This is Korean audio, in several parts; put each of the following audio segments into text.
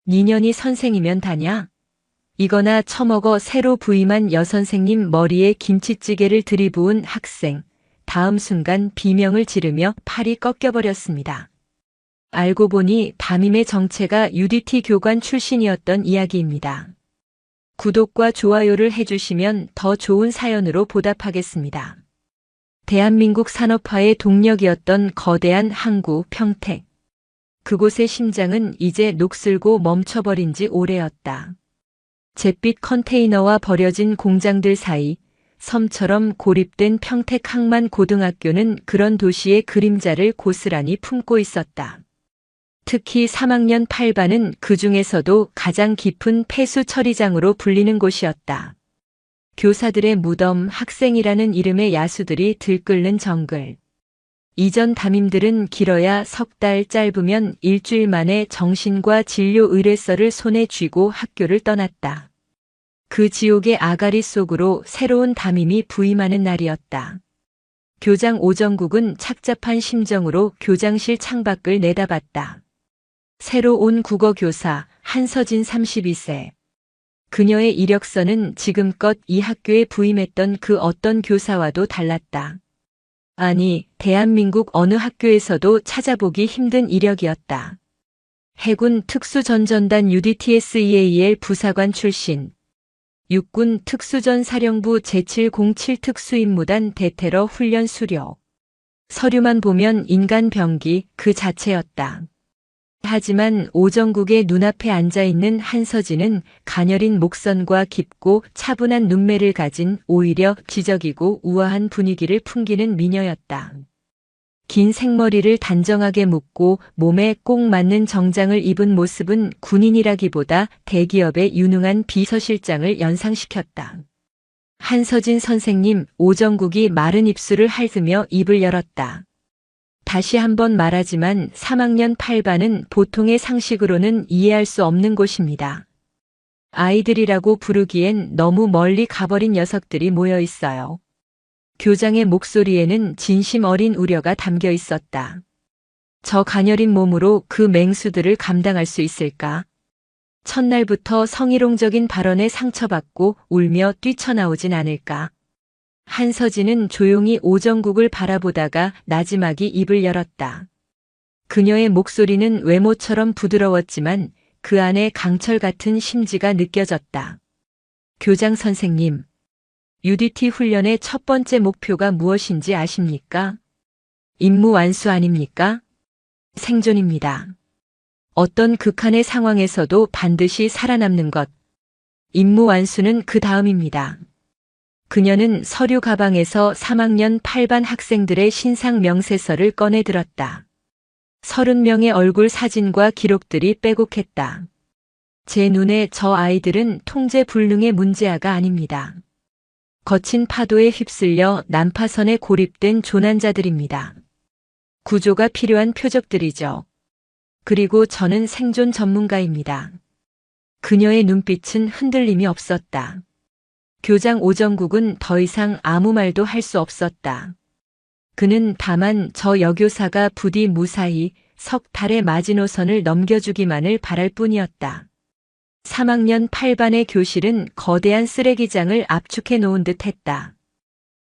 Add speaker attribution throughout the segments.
Speaker 1: 니년이 선생이면 다냐? 이거나 처먹어. 새로 부임한 여선생님 머리에 김치찌개를 들이부은 학생. 다음 순간 비명을 지르며 팔이 꺾여버렸습니다. 알고 보니 담임의 정체가 UDT 교관 출신이었던 이야기입니다. 구독과 좋아요를 해주시면 더 좋은 사연으로 보답하겠습니다. 대한민국 산업화의 동력이었던 거대한 항구 평택. 그곳의 심장은 이제 녹슬고 멈춰버린 지 오래였다. 잿빛 컨테이너와 버려진 공장들 사이 섬처럼 고립된 평택 항만고등학교는 그런 도시의 그림자를 고스란히 품고 있었다. 특히 3학년 8반은 그 중에서도 가장 깊은 폐수 처리장으로 불리는 곳이었다. 교사들의 무덤, 학생이라는 이름의 야수들이 들끓는 정글. 이전 담임들은 길어야 석 달, 짧으면 일주일 만에 정신과 진료 의뢰서를 손에 쥐고 학교를 떠났다. 그 지옥의 아가리 속으로 새로운 담임이 부임하는 날이었다. 교장 오정국은 착잡한 심정으로 교장실 창밖을 내다봤다. 새로 온 국어교사 한서진 32세. 그녀의 이력서는 지금껏 이 학교에 부임했던 그 어떤 교사와도 달랐다. 아니, 대한민국 어느 학교에서도 찾아보기 힘든 이력이었다. 해군 특수전전단 UDTSEAL 부사관 출신. 육군 특수전사령부 제707 특수임무단 대테러 훈련 수료. 서류만 보면 인간병기 그 자체였다. 하지만 오정국의 눈앞에 앉아있는 한서진은 가녀린 목선과 깊고 차분한 눈매를 가진 오히려 지적이고 우아한 분위기를 풍기는 미녀였다. 긴 생머리를 단정하게 묶고 몸에 꼭 맞는 정장을 입은 모습은 군인이라기보다 대기업의 유능한 비서실장을 연상시켰다. 한서진 선생님, 오정국이 마른 입술을 핥으며 입을 열었다. 다시 한번 말하지만 3학년 8반은 보통의 상식으로는 이해할 수 없는 곳입니다. 아이들이라고 부르기엔 너무 멀리 가버린 녀석들이 모여 있어요. 교장의 목소리에는 진심 어린 우려가 담겨 있었다. 저 가녀린 몸으로 그 맹수들을 감당할 수 있을까? 첫날부터 성희롱적인 발언에 상처받고 울며 뛰쳐나오진 않을까? 한서진은 조용히 오정국을 바라보다가 나지막이 입을 열었다. 그녀의 목소리는 외모처럼 부드러웠지만 그 안에 강철 같은 심지가 느껴졌다. 교장 선생님, UDT 훈련의 첫 번째 목표가 무엇인지 아십니까? 임무 완수 아닙니까? 생존입니다. 어떤 극한의 상황에서도 반드시 살아남는 것. 임무 완수는 그 다음입니다. 그녀는 서류 가방에서 3학년 8반 학생들의 신상 명세서를 꺼내 들었다. 30명의 얼굴 사진과 기록들이 빼곡했다. 제 눈에 저 아이들은 통제불능의 문제아가 아닙니다. 거친 파도에 휩쓸려 난파선에 고립된 조난자들입니다. 구조가 필요한 표적들이죠. 그리고 저는 생존 전문가입니다. 그녀의 눈빛은 흔들림이 없었다. 교장 오정국은 더 이상 아무 말도 할 수 없었다. 그는 다만 저 여교사가 부디 무사히 석 달의 마지노선을 넘겨주기만을 바랄 뿐이었다. 3학년 8반의 교실은 거대한 쓰레기장을 압축해 놓은 듯 했다.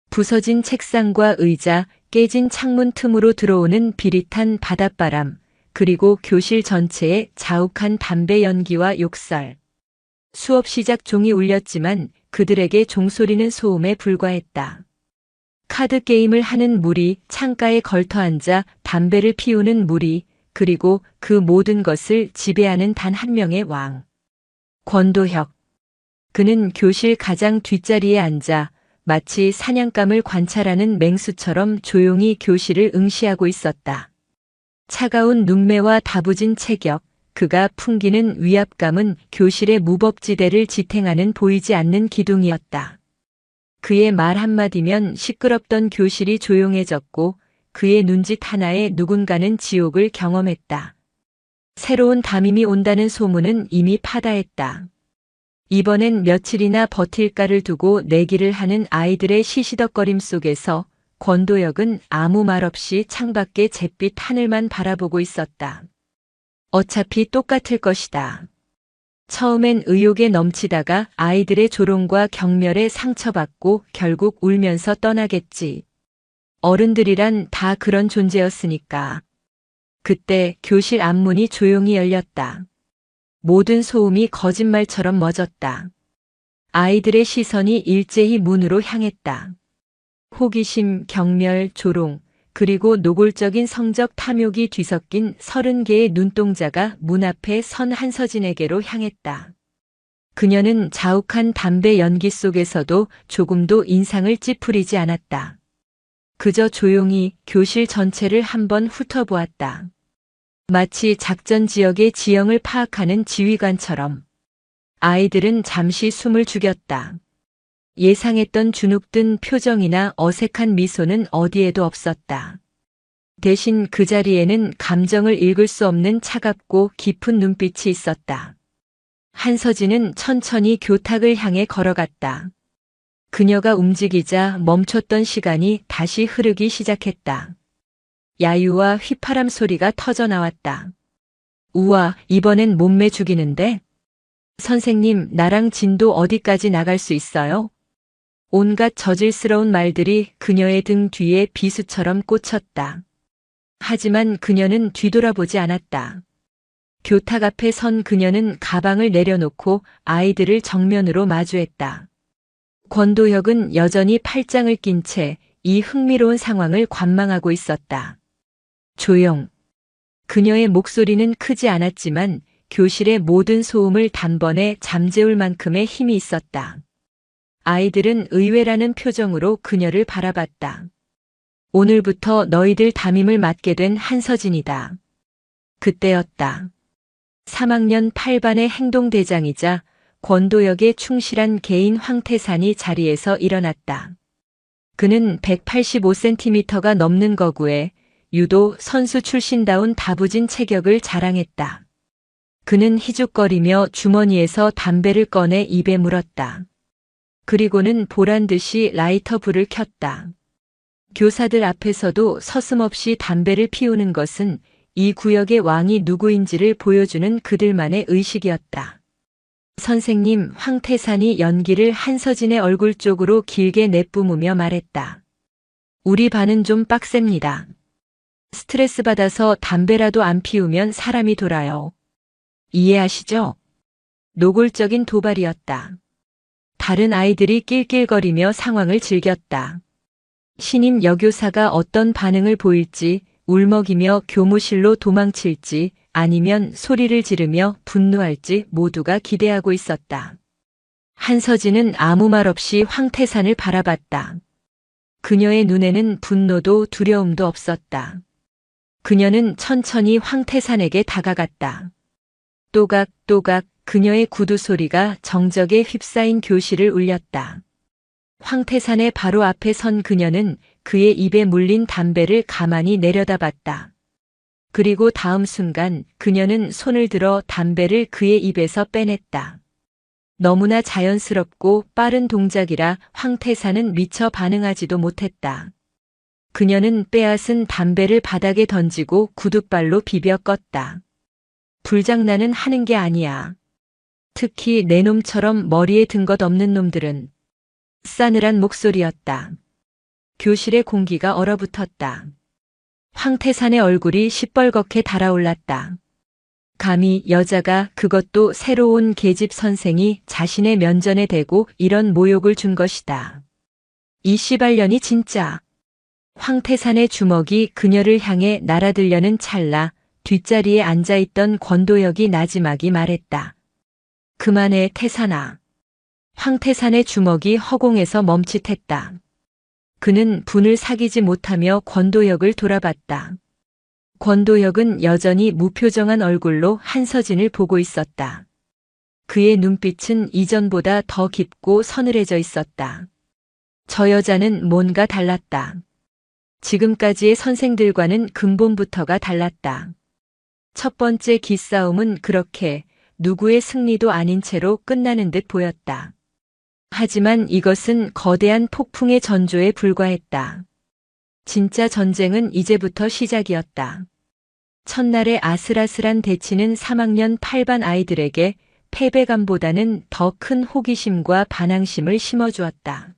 Speaker 1: 부서진 책상과 의자, 깨진 창문 틈으로 들어오는 비릿한 바닷바람, 그리고 교실 전체에 자욱한 담배 연기와 욕설. 수업 시작 종이 울렸지만 그들에게 종소리는 소음에 불과했다. 카드 게임을 하는 무리, 창가에 걸터앉아 담배를 피우는 무리, 그리고 그 모든 것을 지배하는 단 한 명의 왕. 권도혁. 그는 교실 가장 뒷자리에 앉아 마치 사냥감을 관찰하는 맹수처럼 조용히 교실을 응시하고 있었다. 차가운 눈매와 다부진 체격, 그가 풍기는 위압감은 교실의 무법지대를 지탱하는 보이지 않는 기둥이었다. 그의 말 한마디면 시끄럽던 교실이 조용해졌고 그의 눈짓 하나에 누군가는 지옥을 경험했다. 새로운 담임이 온다는 소문은 이미 파다했다. 이번엔 며칠이나 버틸까를 두고 내기를 하는 아이들의 시시덕거림 속에서 권도혁은 아무 말 없이 창밖의 잿빛 하늘만 바라보고 있었다. 어차피 똑같을 것이다. 처음엔 의욕에 넘치다가 아이들의 조롱과 경멸에 상처받고 결국 울면서 떠나겠지. 어른들이란 다 그런 존재였으니까. 그때 교실 앞문이 조용히 열렸다. 모든 소음이 거짓말처럼 멎었다. 아이들의 시선이 일제히 문으로 향했다. 호기심, 경멸, 조롱, 그리고 노골적인 성적 탐욕이 뒤섞인 30개의 눈동자가 문 앞에 선 한서진에게로 향했다. 그녀는 자욱한 담배 연기 속에서도 조금도 인상을 찌푸리지 않았다. 그저 조용히 교실 전체를 한번 훑어보았다. 마치 작전 지역의 지형을 파악하는 지휘관처럼. 아이들은 잠시 숨을 죽였다. 예상했던 주눅든 표정이나 어색한 미소는 어디에도 없었다. 대신 그 자리에는 감정을 읽을 수 없는 차갑고 깊은 눈빛이 있었다. 한서진은 천천히 교탁을 향해 걸어갔다. 그녀가 움직이자 멈췄던 시간이 다시 흐르기 시작했다. 야유와 휘파람 소리가 터져나왔다. 우와, 이번엔 몸매 죽이는데? 선생님, 나랑 진도 어디까지 나갈 수 있어요? 온갖 저질스러운 말들이 그녀의 등 뒤에 비수처럼 꽂혔다. 하지만 그녀는 뒤돌아보지 않았다. 교탁 앞에 선 그녀는 가방을 내려놓고 아이들을 정면으로 마주했다. 권도혁은 여전히 팔짱을 낀 채 이 흥미로운 상황을 관망하고 있었다. 조용. 그녀의 목소리는 크지 않았지만 교실의 모든 소음을 단번에 잠재울 만큼의 힘이 있었다. 아이들은 의외라는 표정으로 그녀를 바라봤다. 오늘부터 너희들 담임을 맡게 된 한서진이다. 그때였다. 3학년 8반의 행동대장이자 권도혁의 충실한 개인 황태산이 자리에서 일어났다. 그는 185cm가 넘는 거구에 유도 선수 출신다운 다부진 체격을 자랑했다. 그는 희죽거리며 주머니에서 담배를 꺼내 입에 물었다. 그리고는 보란듯이 라이터 불을 켰다. 교사들 앞에서도 서슴없이 담배를 피우는 것은 이 구역의 왕이 누구인지를 보여주는 그들만의 의식이었다. 선생님, 황태산이 연기를 한서진의 얼굴 쪽으로 길게 내뿜으며 말했다. 우리 반은 좀 빡셉니다. 스트레스 받아서 담배라도 안 피우면 사람이 돌아요. 이해하시죠? 노골적인 도발이었다. 다른 아이들이 낄낄거리며 상황을 즐겼다. 신임 여교사가 어떤 반응을 보일지, 울먹이며 교무실로 도망칠지, 아니면 소리를 지르며 분노할지 모두가 기대하고 있었다. 한서진은 아무 말 없이 황태산을 바라봤다. 그녀의 눈에는 분노도 두려움도 없었다. 그녀는 천천히 황태산에게 다가갔다. 또각또각 그녀의 구두 소리가 정적에 휩싸인 교실을 울렸다. 황태산의 바로 앞에 선 그녀는 그의 입에 물린 담배를 가만히 내려다봤다. 그리고 다음 순간 그녀는 손을 들어 담배를 그의 입에서 빼냈다. 너무나 자연스럽고 빠른 동작이라 황태산은 미처 반응하지도 못했다. 그녀는 빼앗은 담배를 바닥에 던지고 구둣발로 비벼 껐다. 불장난은 하는 게 아니야. 특히 내 놈처럼 머리에 든 것 없는 놈들은. 싸늘한 목소리였다. 교실의 공기가 얼어붙었다. 황태산의 얼굴이 시뻘겋게 달아올랐다. 감히 여자가, 그것도 새로운 계집 선생이 자신의 면전에 대고 이런 모욕을 준 것이다. 이 씨발년이 진짜. 황태산의 주먹이 그녀를 향해 날아들려는 찰나 뒷자리에 앉아있던 권도혁이 나지막이 말했다. 그만해, 태산아. 황태산의 주먹이 허공에서 멈칫했다. 그는 분을 사귀지 못하며 권도혁을 돌아봤다. 권도혁은 여전히 무표정한 얼굴로 한서진을 보고 있었다. 그의 눈빛은 이전보다 더 깊고 서늘해져 있었다. 저 여자는 뭔가 달랐다. 지금까지의 선생들과는 근본부터가 달랐다. 첫 번째 기싸움은 그렇게 누구의 승리도 아닌 채로 끝나는 듯 보였다. 하지만 이것은 거대한 폭풍의 전조에 불과했다. 진짜 전쟁은 이제부터 시작이었다. 첫날의 아슬아슬한 대치는 3학년 8반 아이들에게 패배감보다는 더 큰 호기심과 반항심을 심어주었다.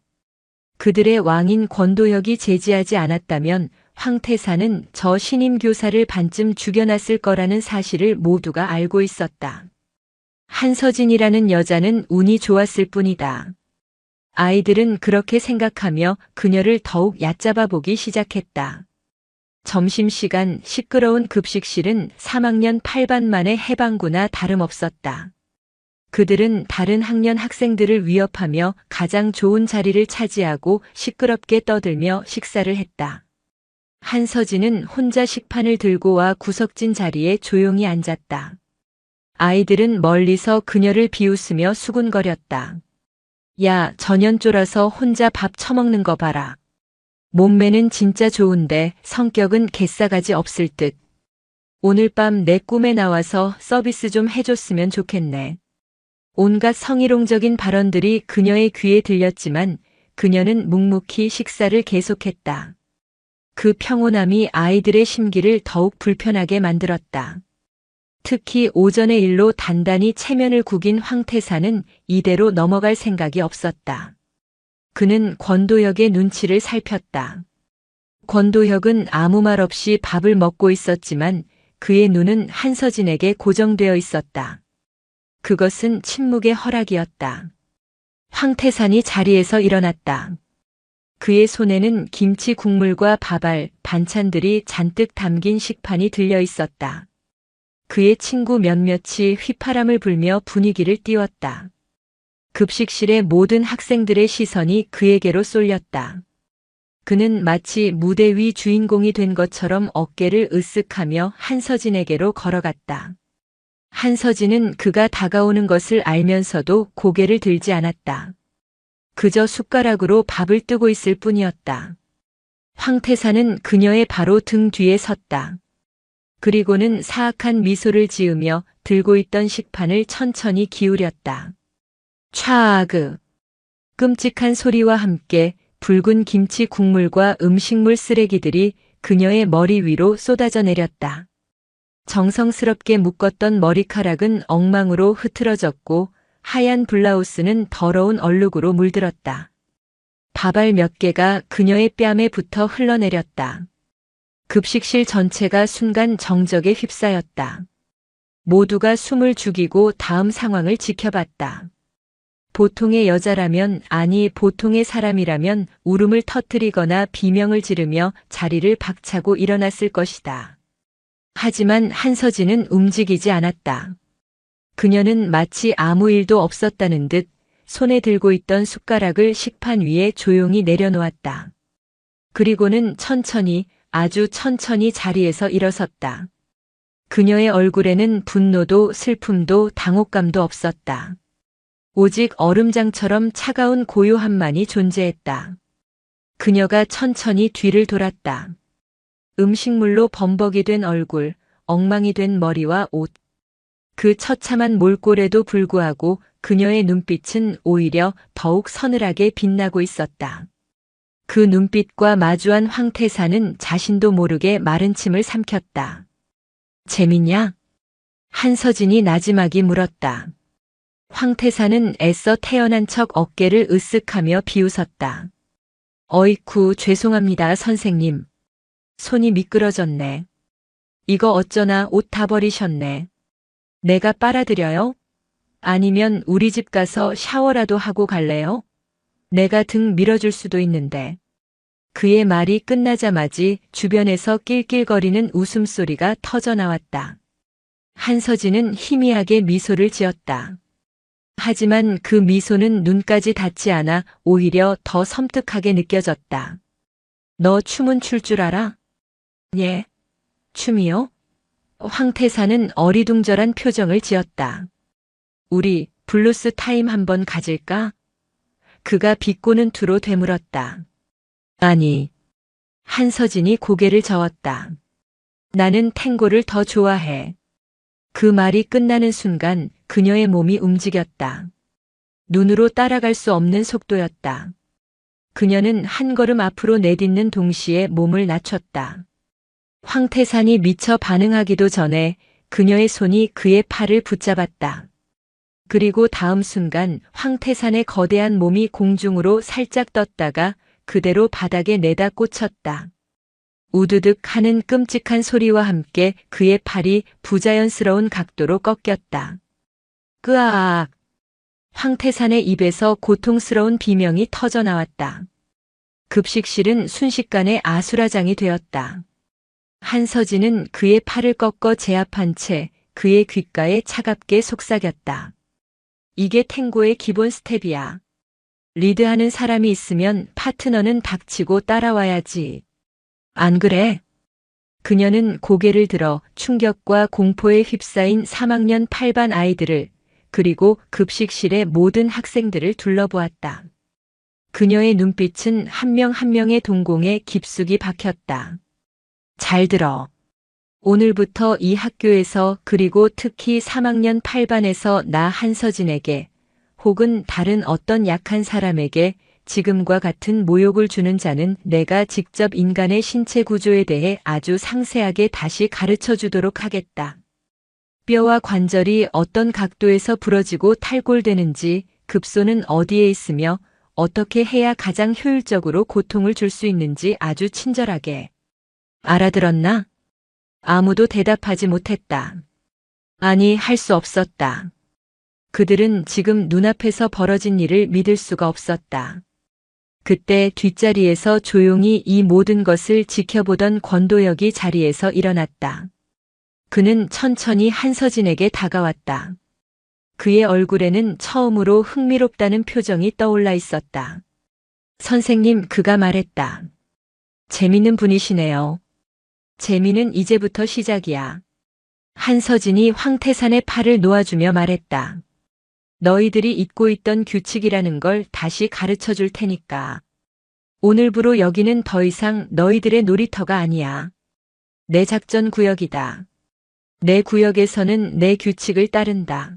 Speaker 1: 그들의 왕인 권도혁이 제지하지 않았다면 황태사는 저 신임 교사를 반쯤 죽여놨을 거라는 사실을 모두가 알고 있었다. 한서진이라는 여자는 운이 좋았을 뿐이다. 아이들은 그렇게 생각하며 그녀를 더욱 얕잡아 보기 시작했다. 점심시간 시끄러운 급식실은 3학년 8반만의 해방구나 다름없었다. 그들은 다른 학년 학생들을 위협하며 가장 좋은 자리를 차지하고 시끄럽게 떠들며 식사를 했다. 한서진은 혼자 식판을 들고 와 구석진 자리에 조용히 앉았다. 아이들은 멀리서 그녀를 비웃으며 수군거렸다. 야, 저년 쫄아서 혼자 밥 처먹는 거 봐라. 몸매는 진짜 좋은데 성격은 개싸가지 없을 듯. 오늘 밤 내 꿈에 나와서 서비스 좀 해줬으면 좋겠네. 온갖 성희롱적인 발언들이 그녀의 귀에 들렸지만 그녀는 묵묵히 식사를 계속했다. 그 평온함이 아이들의 심기를 더욱 불편하게 만들었다. 특히 오전의 일로 단단히 체면을 구긴 황태사는 이대로 넘어갈 생각이 없었다. 그는 권도혁의 눈치를 살폈다. 권도혁은 아무 말 없이 밥을 먹고 있었지만 그의 눈은 한서진에게 고정되어 있었다. 그것은 침묵의 허락이었다. 황태산이 자리에서 일어났다. 그의 손에는 김치 국물과 밥알, 반찬들이 잔뜩 담긴 식판이 들려 있었다. 그의 친구 몇몇이 휘파람을 불며 분위기를 띄웠다. 급식실의 모든 학생들의 시선이 그에게로 쏠렸다. 그는 마치 무대 위 주인공이 된 것처럼 어깨를 으쓱하며 한서진에게로 걸어갔다. 한서진은 그가 다가오는 것을 알면서도 고개를 들지 않았다. 그저 숟가락으로 밥을 뜨고 있을 뿐이었다. 황태사는 그녀의 바로 등 뒤에 섰다. 그리고는 사악한 미소를 지으며 들고 있던 식판을 천천히 기울였다. 촤아그. 끔찍한 소리와 함께 붉은 김치 국물과 음식물 쓰레기들이 그녀의 머리 위로 쏟아져 내렸다. 정성스럽게 묶었던 머리카락은 엉망으로 흐트러졌고 하얀 블라우스는 더러운 얼룩으로 물들었다. 밥알 몇 개가 그녀의 뺨에 붙어 흘러내렸다. 급식실 전체가 순간 정적에 휩싸였다. 모두가 숨을 죽이고 다음 상황을 지켜봤다. 보통의 여자라면, 아니 보통의 사람이라면 울음을 터뜨리거나 비명을 지르며 자리를 박차고 일어났을 것이다. 하지만 한서진은 움직이지 않았다. 그녀는 마치 아무 일도 없었다는 듯 손에 들고 있던 숟가락을 식판 위에 조용히 내려놓았다. 그리고는 천천히, 아주 천천히 자리에서 일어섰다. 그녀의 얼굴에는 분노도 슬픔도 당혹감도 없었다. 오직 얼음장처럼 차가운 고요함만이 존재했다. 그녀가 천천히 뒤를 돌았다. 음식물로 범벅이 된 얼굴, 엉망이 된 머리와 옷. 그 처참한 몰골에도 불구하고 그녀의 눈빛은 오히려 더욱 서늘하게 빛나고 있었다. 그 눈빛과 마주한 황태사는 자신도 모르게 마른 침을 삼켰다. 재밌냐? 한서진이 나지막이 물었다. 황태사는 애써 태어난 척 어깨를 으쓱하며 비웃었다. 어이쿠, 죄송합니다, 선생님. 손이 미끄러졌네. 이거 어쩌나 옷 다 버리셨네. 내가 빨아드려요? 아니면 우리 집 가서 샤워라도 하고 갈래요? 내가 등 밀어줄 수도 있는데. 그의 말이 끝나자마지 주변에서 낄낄거리는 웃음소리가 터져나왔다. 한서진은 희미하게 미소를 지었다. 하지만 그 미소는 눈까지 닿지 않아 오히려 더 섬뜩하게 느껴졌다. 너 춤은 출 줄 알아? 예. 춤이요? 황태사는 어리둥절한 표정을 지었다. 우리 블루스 타임 한번 가질까? 그가 비꼬는 투로 되물었다. 아니. 한서진이 고개를 저었다. 나는 탱고를 더 좋아해. 그 말이 끝나는 순간 그녀의 몸이 움직였다. 눈으로 따라갈 수 없는 속도였다. 그녀는 한 걸음 앞으로 내딛는 동시에 몸을 낮췄다. 황태산이 미처 반응하기도 전에 그녀의 손이 그의 팔을 붙잡았다. 그리고 다음 순간 황태산의 거대한 몸이 공중으로 살짝 떴다가 그대로 바닥에 내다 꽂혔다. 우두둑 하는 끔찍한 소리와 함께 그의 팔이 부자연스러운 각도로 꺾였다. 끄아악! 황태산의 입에서 고통스러운 비명이 터져 나왔다. 급식실은 순식간에 아수라장이 되었다. 한서진은 그의 팔을 꺾어 제압한 채 그의 귓가에 차갑게 속삭였다. 이게 탱고의 기본 스텝이야. 리드하는 사람이 있으면 파트너는 닥치고 따라와야지. 안 그래? 그녀는 고개를 들어 충격과 공포에 휩싸인 3학년 8반 아이들을 그리고 급식실의 모든 학생들을 둘러보았다. 그녀의 눈빛은 한 명 한 명의 동공에 깊숙이 박혔다. 잘 들어. 오늘부터 이 학교에서 그리고 특히 3학년 8반에서 나 한서진에게 혹은 다른 어떤 약한 사람에게 지금과 같은 모욕을 주는 자는 내가 직접 인간의 신체 구조에 대해 아주 상세하게 다시 가르쳐 주도록 하겠다. 뼈와 관절이 어떤 각도에서 부러지고 탈골되는지, 급소는 어디에 있으며 어떻게 해야 가장 효율적으로 고통을 줄 수 있는지 아주 친절하게. 알아들었나? 아무도 대답하지 못했다. 아니, 할 수 없었다. 그들은 지금 눈앞에서 벌어진 일을 믿을 수가 없었다. 그때 뒷자리에서 조용히 이 모든 것을 지켜보던 권도혁이 자리에서 일어났다. 그는 천천히 한서진에게 다가왔다. 그의 얼굴에는 처음으로 흥미롭다는 표정이 떠올라 있었다. 선생님, 그가 말했다. 재밌는 분이시네요. 재미는 이제부터 시작이야. 한서진이 황태산의 팔을 놓아주며 말했다. 너희들이 잊고 있던 규칙이라는 걸 다시 가르쳐 줄 테니까. 오늘부로 여기는 더 이상 너희들의 놀이터가 아니야. 내 작전 구역이다. 내 구역에서는 내 규칙을 따른다.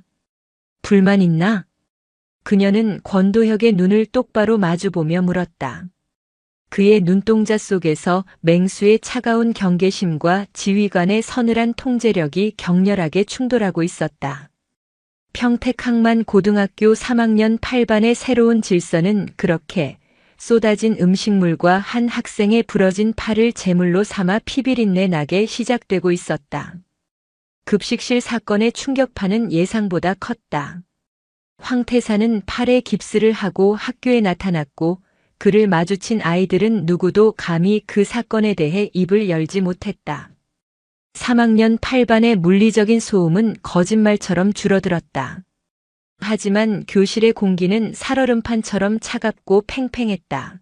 Speaker 1: 불만 있나? 그녀는 권도혁의 눈을 똑바로 마주보며 물었다. 그의 눈동자 속에서 맹수의 차가운 경계심과 지휘관의 서늘한 통제력이 격렬하게 충돌하고 있었다. 평택항만 고등학교 3학년 8반의 새로운 질서는 그렇게 쏟아진 음식물과 한 학생의 부러진 팔을 제물로 삼아 피비린내 나게 시작되고 있었다. 급식실 사건의 충격파는 예상보다 컸다. 황태산은 팔에 깁스를 하고 학교에 나타났고 그를 마주친 아이들은 누구도 감히 그 사건에 대해 입을 열지 못했다. 3학년 8반의 물리적인 소음은 거짓말처럼 줄어들었다. 하지만 교실의 공기는 살얼음판처럼 차갑고 팽팽했다.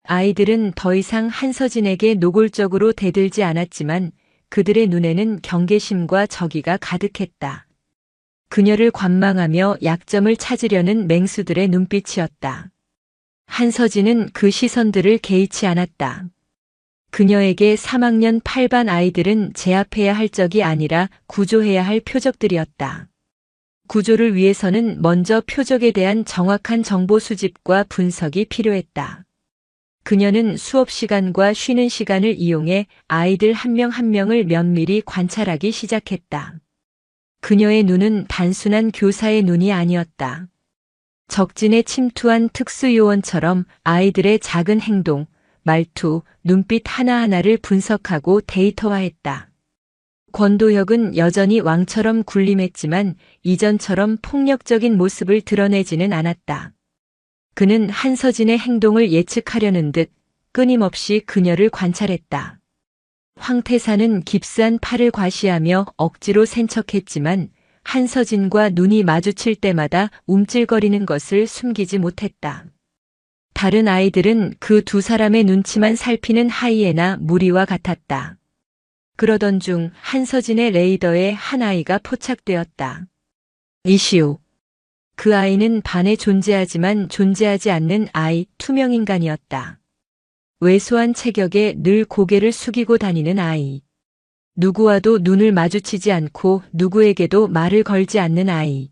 Speaker 1: 아이들은 더 이상 한서진에게 노골적으로 대들지 않았지만 그들의 눈에는 경계심과 적의가 가득했다. 그녀를 관망하며 약점을 찾으려는 맹수들의 눈빛이었다. 한서진은 그 시선들을 개의치 않았다. 그녀에게 3학년 8반 아이들은 제압해야 할 적이 아니라 구조해야 할 표적들이었다. 구조를 위해서는 먼저 표적에 대한 정확한 정보 수집과 분석이 필요했다. 그녀는 수업 시간과 쉬는 시간을 이용해 아이들 한 명 한 명을 면밀히 관찰하기 시작했다. 그녀의 눈은 단순한 교사의 눈이 아니었다. 적진에 침투한 특수요원처럼 아이들의 작은 행동, 말투, 눈빛 하나하나를 분석하고 데이터화했다. 권도혁은 여전히 왕처럼 군림했지만 이전처럼 폭력적인 모습을 드러내지는 않았다. 그는 한서진의 행동을 예측하려는 듯 끊임없이 그녀를 관찰했다. 황태산은 깁스한 팔을 과시하며 억지로 센 척했지만 한서진과 눈이 마주칠 때마다 움찔거리는 것을 숨기지 못했다. 다른 아이들은 그 두 사람의 눈치만 살피는 하이에나 무리와 같았다. 그러던 중 한서진의 레이더에 한 아이가 포착되었다. 이시우. 그 아이는 반에 존재하지만 존재하지 않는 아이, 투명인간이었다. 왜소한 체격에 늘 고개를 숙이고 다니는 아이. 누구와도 눈을 마주치지 않고 누구에게도 말을 걸지 않는 아이.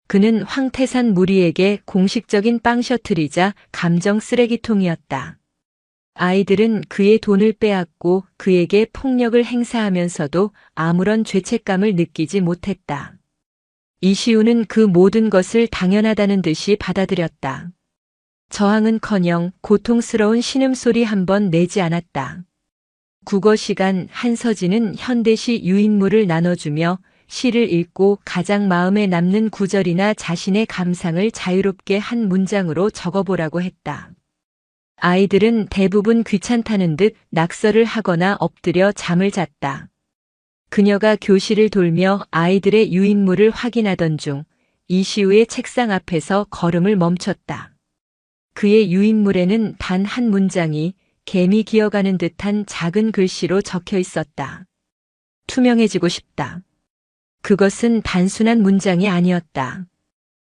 Speaker 1: 그는 황태산 무리에게 공식적인 빵 셔틀이자 감정 쓰레기통이었다. 아이들은 그의 돈을 빼앗고 그에게 폭력을 행사하면서도 아무런 죄책감을 느끼지 못했다. 이시우는 그 모든 것을 당연하다는 듯이 받아들였다. 저항은커녕 고통스러운 신음소리 한 번 내지 않았다. 국어 시간 한서진은 현대시 유인물을 나눠주며 시를 읽고 가장 마음에 남는 구절이나 자신의 감상을 자유롭게 한 문장으로 적어보라고 했다. 아이들은 대부분 귀찮다는 듯 낙서를 하거나 엎드려 잠을 잤다. 그녀가 교실을 돌며 아이들의 유인물을 확인하던 중 이시우의 책상 앞에서 걸음을 멈췄다. 그의 유인물에는 단 한 문장이 개미 기어가는 듯한 작은 글씨로 적혀 있었다. 투명해지고 싶다. 그것은 단순한 문장이 아니었다.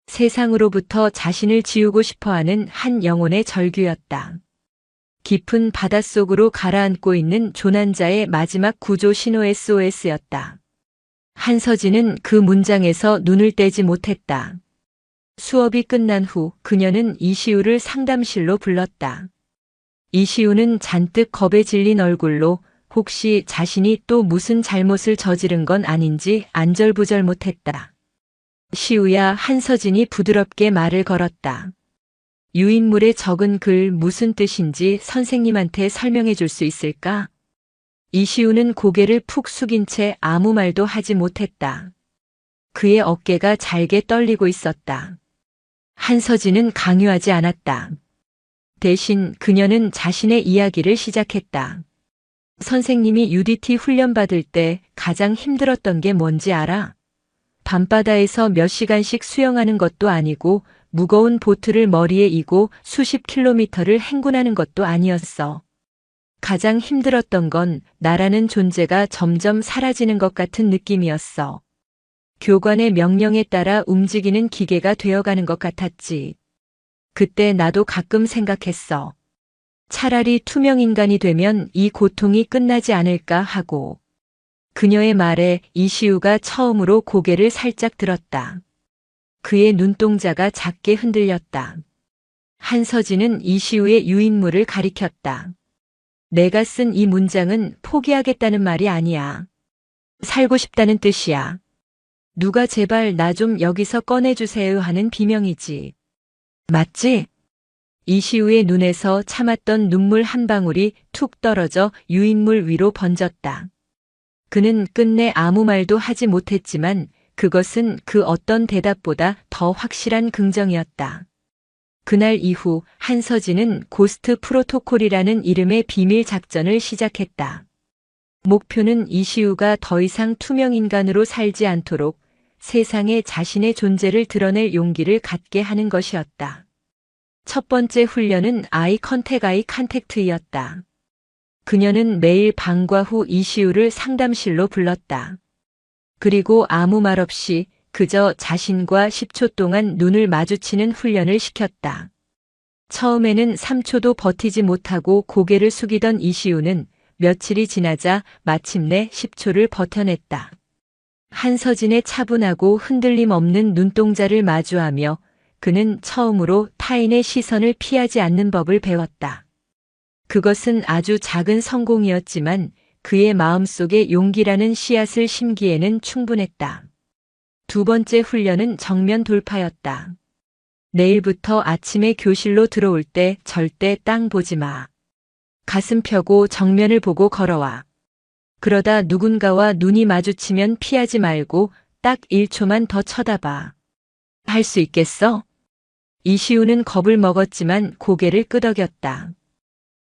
Speaker 1: 세상으로부터 자신을 지우고 싶어하는 한 영혼의 절규였다. 깊은 바닷속으로 가라앉고 있는 조난자의 마지막 구조 신호 SOS였다. 한서진은 그 문장에서 눈을 떼지 못했다. 수업이 끝난 후 그녀는 이시우를 상담실로 불렀다. 이시우는 잔뜩 겁에 질린 얼굴로 혹시 자신이 또 무슨 잘못을 저지른 건 아닌지 안절부절 못했다. 시우야, 한서진이 부드럽게 말을 걸었다. 유인물에 적은 글 무슨 뜻인지 선생님한테 설명해 줄 수 있을까? 이시우는 고개를 푹 숙인 채 아무 말도 하지 못했다. 그의 어깨가 잘게 떨리고 있었다. 한서진은 강요하지 않았다. 대신 그녀는 자신의 이야기를 시작했다. 선생님이 UDT 훈련 받을 때 가장 힘들었던 게 뭔지 알아? 밤바다에서 몇 시간씩 수영하는 것도 아니고 무거운 보트를 머리에 이고 수십 킬로미터를 행군하는 것도 아니었어. 가장 힘들었던 건 나라는 존재가 점점 사라지는 것 같은 느낌이었어. 교관의 명령에 따라 움직이는 기계가 되어가는 것 같았지. 그때 나도 가끔 생각했어. 차라리 투명인간이 되면 이 고통이 끝나지 않을까 하고. 그녀의 말에 이시우가 처음으로 고개를 살짝 들었다. 그의 눈동자가 작게 흔들렸다. 한서진은 이시우의 유인물을 가리켰다. 내가 쓴 이 문장은 포기하겠다는 말이 아니야. 살고 싶다는 뜻이야. 누가 제발 나 좀 여기서 꺼내주세요 하는 비명이지. 맞지? 이시우의 눈에서 참았던 눈물 한 방울이 툭 떨어져 유인물 위로 번졌다. 그는 끝내 아무 말도 하지 못했지만 그것은 그 어떤 대답보다 더 확실한 긍정이었다. 그날 이후 한서진은 고스트 프로토콜이라는 이름의 비밀 작전을 시작했다. 목표는 이시우가 더 이상 투명인간으로 살지 않도록 세상에 자신의 존재를 드러낼 용기를 갖게 하는 것이었다. 첫 번째 훈련은 아이 컨택트이었다. 그녀는 매일 방과 후 이시우를 상담실로 불렀다. 그리고 아무 말 없이 그저 자신과 10초 동안 눈을 마주치는 훈련을 시켰다. 처음에는 3초도 버티지 못하고 고개를 숙이던 이시우는 며칠이 지나자 마침내 10초를 버텨냈다. 한서진의 차분하고 흔들림 없는 눈동자를 마주하며 그는 처음으로 타인의 시선을 피하지 않는 법을 배웠다. 그것은 아주 작은 성공이었지만 그의 마음속에 용기라는 씨앗을 심기에는 충분했다. 두 번째 훈련은 정면 돌파였다. 내일부터 아침에 교실로 들어올 때 절대 땅 보지 마. 가슴 펴고 정면을 보고 걸어와. 그러다 누군가와 눈이 마주치면 피하지 말고 딱 1초만 더 쳐다봐. 할 수 있겠어? 이시우는 겁을 먹었지만 고개를 끄덕였다.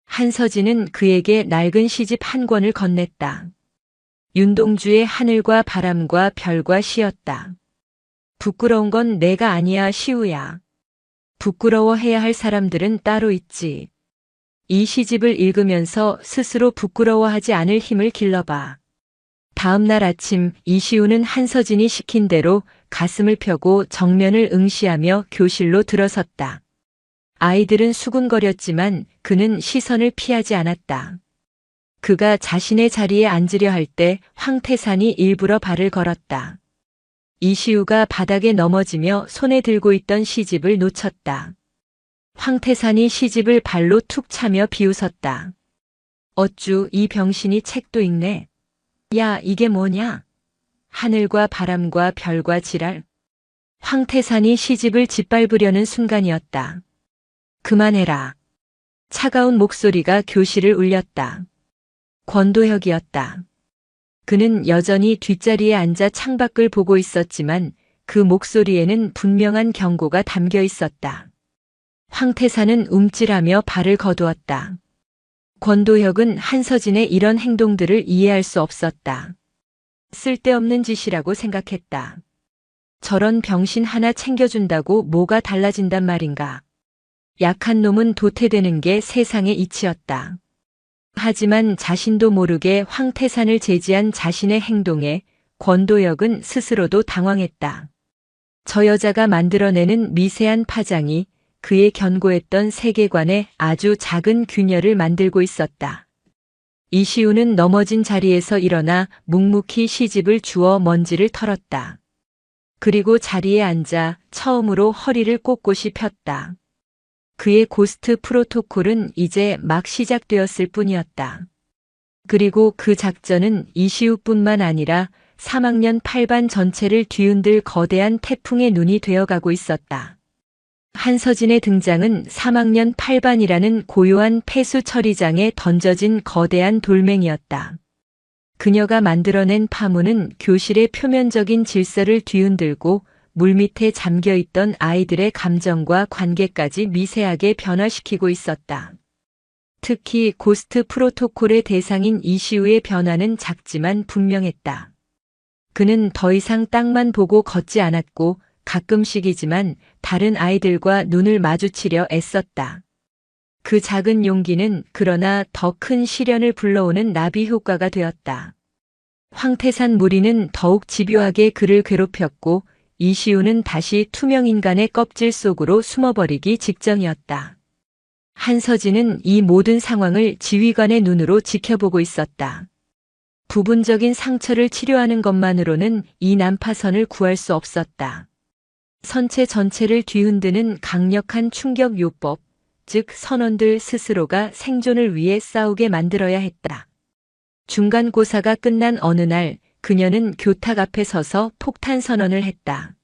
Speaker 1: 한서진은 그에게 낡은 시집 한 권을 건넸다. 윤동주의 하늘과 바람과 별과 시였다. 부끄러운 건 내가 아니야, 시우야. 부끄러워해야 할 사람들은 따로 있지. 이 시집을 읽으면서 스스로 부끄러워하지 않을 힘을 길러봐. 다음 날 아침 이시우는 한서진이 시킨 대로 가슴을 펴고 정면을 응시하며 교실로 들어섰다. 아이들은 수군거렸지만 그는 시선을 피하지 않았다. 그가 자신의 자리에 앉으려 할 때 황태산이 일부러 발을 걸었다. 이시우가 바닥에 넘어지며 손에 들고 있던 시집을 놓쳤다. 황태산이 시집을 발로 툭 차며 비웃었다. 어쭈, 이 병신이 책도 읽네. 야, 이게 뭐냐? 하늘과 바람과 별과 지랄. 황태산이 시집을 짓밟으려는 순간이었다. 그만해라. 차가운 목소리가 교실을 울렸다. 권도혁이었다. 그는 여전히 뒷자리에 앉아 창밖을 보고 있었지만 그 목소리에는 분명한 경고가 담겨 있었다. 황태산은 움찔하며 발을 거두었다. 권도혁은 한서진의 이런 행동들을 이해할 수 없었다. 쓸데없는 짓이라고 생각했다. 저런 병신 하나 챙겨준다고 뭐가 달라진단 말인가. 약한 놈은 도태되는 게 세상의 이치였다. 하지만 자신도 모르게 황태산을 제지한 자신의 행동에 권도혁은 스스로도 당황했다. 저 여자가 만들어내는 미세한 파장이 그의 견고했던 세계관에 아주 작은 균열을 만들고 있었다. 이시우는 넘어진 자리에서 일어나 묵묵히 시집을 주워 먼지를 털었다. 그리고 자리에 앉아 처음으로 허리를 꼿꼿이 폈다. 그의 고스트 프로토콜은 이제 막 시작되었을 뿐이었다. 그리고 그 작전은 이시우뿐만 아니라 3학년 8반 전체를 뒤흔들 거대한 태풍의 눈이 되어가고 있었다. 한서진의 등장은 3학년 8반이라는 고요한 폐수 처리장에 던져진 거대한 돌멩이였다. 그녀가 만들어낸 파문은 교실의 표면적인 질서를 뒤흔들고 물밑에 잠겨있던 아이들의 감정과 관계까지 미세하게 변화시키고 있었다. 특히 고스트 프로토콜의 대상인 이시우의 변화는 작지만 분명했다. 그는 더 이상 땅만 보고 걷지 않았고 가끔씩이지만 다른 아이들과 눈을 마주치려 애썼다. 그 작은 용기는 그러나 더 큰 시련을 불러오는 나비 효과가 되었다. 황태산 무리는 더욱 집요하게 그를 괴롭혔고 이시우는 다시 투명인간의 껍질 속으로 숨어버리기 직전이었다. 한서진은 이 모든 상황을 지휘관의 눈으로 지켜보고 있었다. 부분적인 상처를 치료하는 것만으로는 이 난파선을 구할 수 없었다. 선체 전체를 뒤흔드는 강력한 충격 요법, 즉 선원들 스스로가 생존을 위해 싸우게 만들어야 했다. 중간고사가 끝난 어느 날 그녀는 교탁 앞에 서서 폭탄 선언을 했다.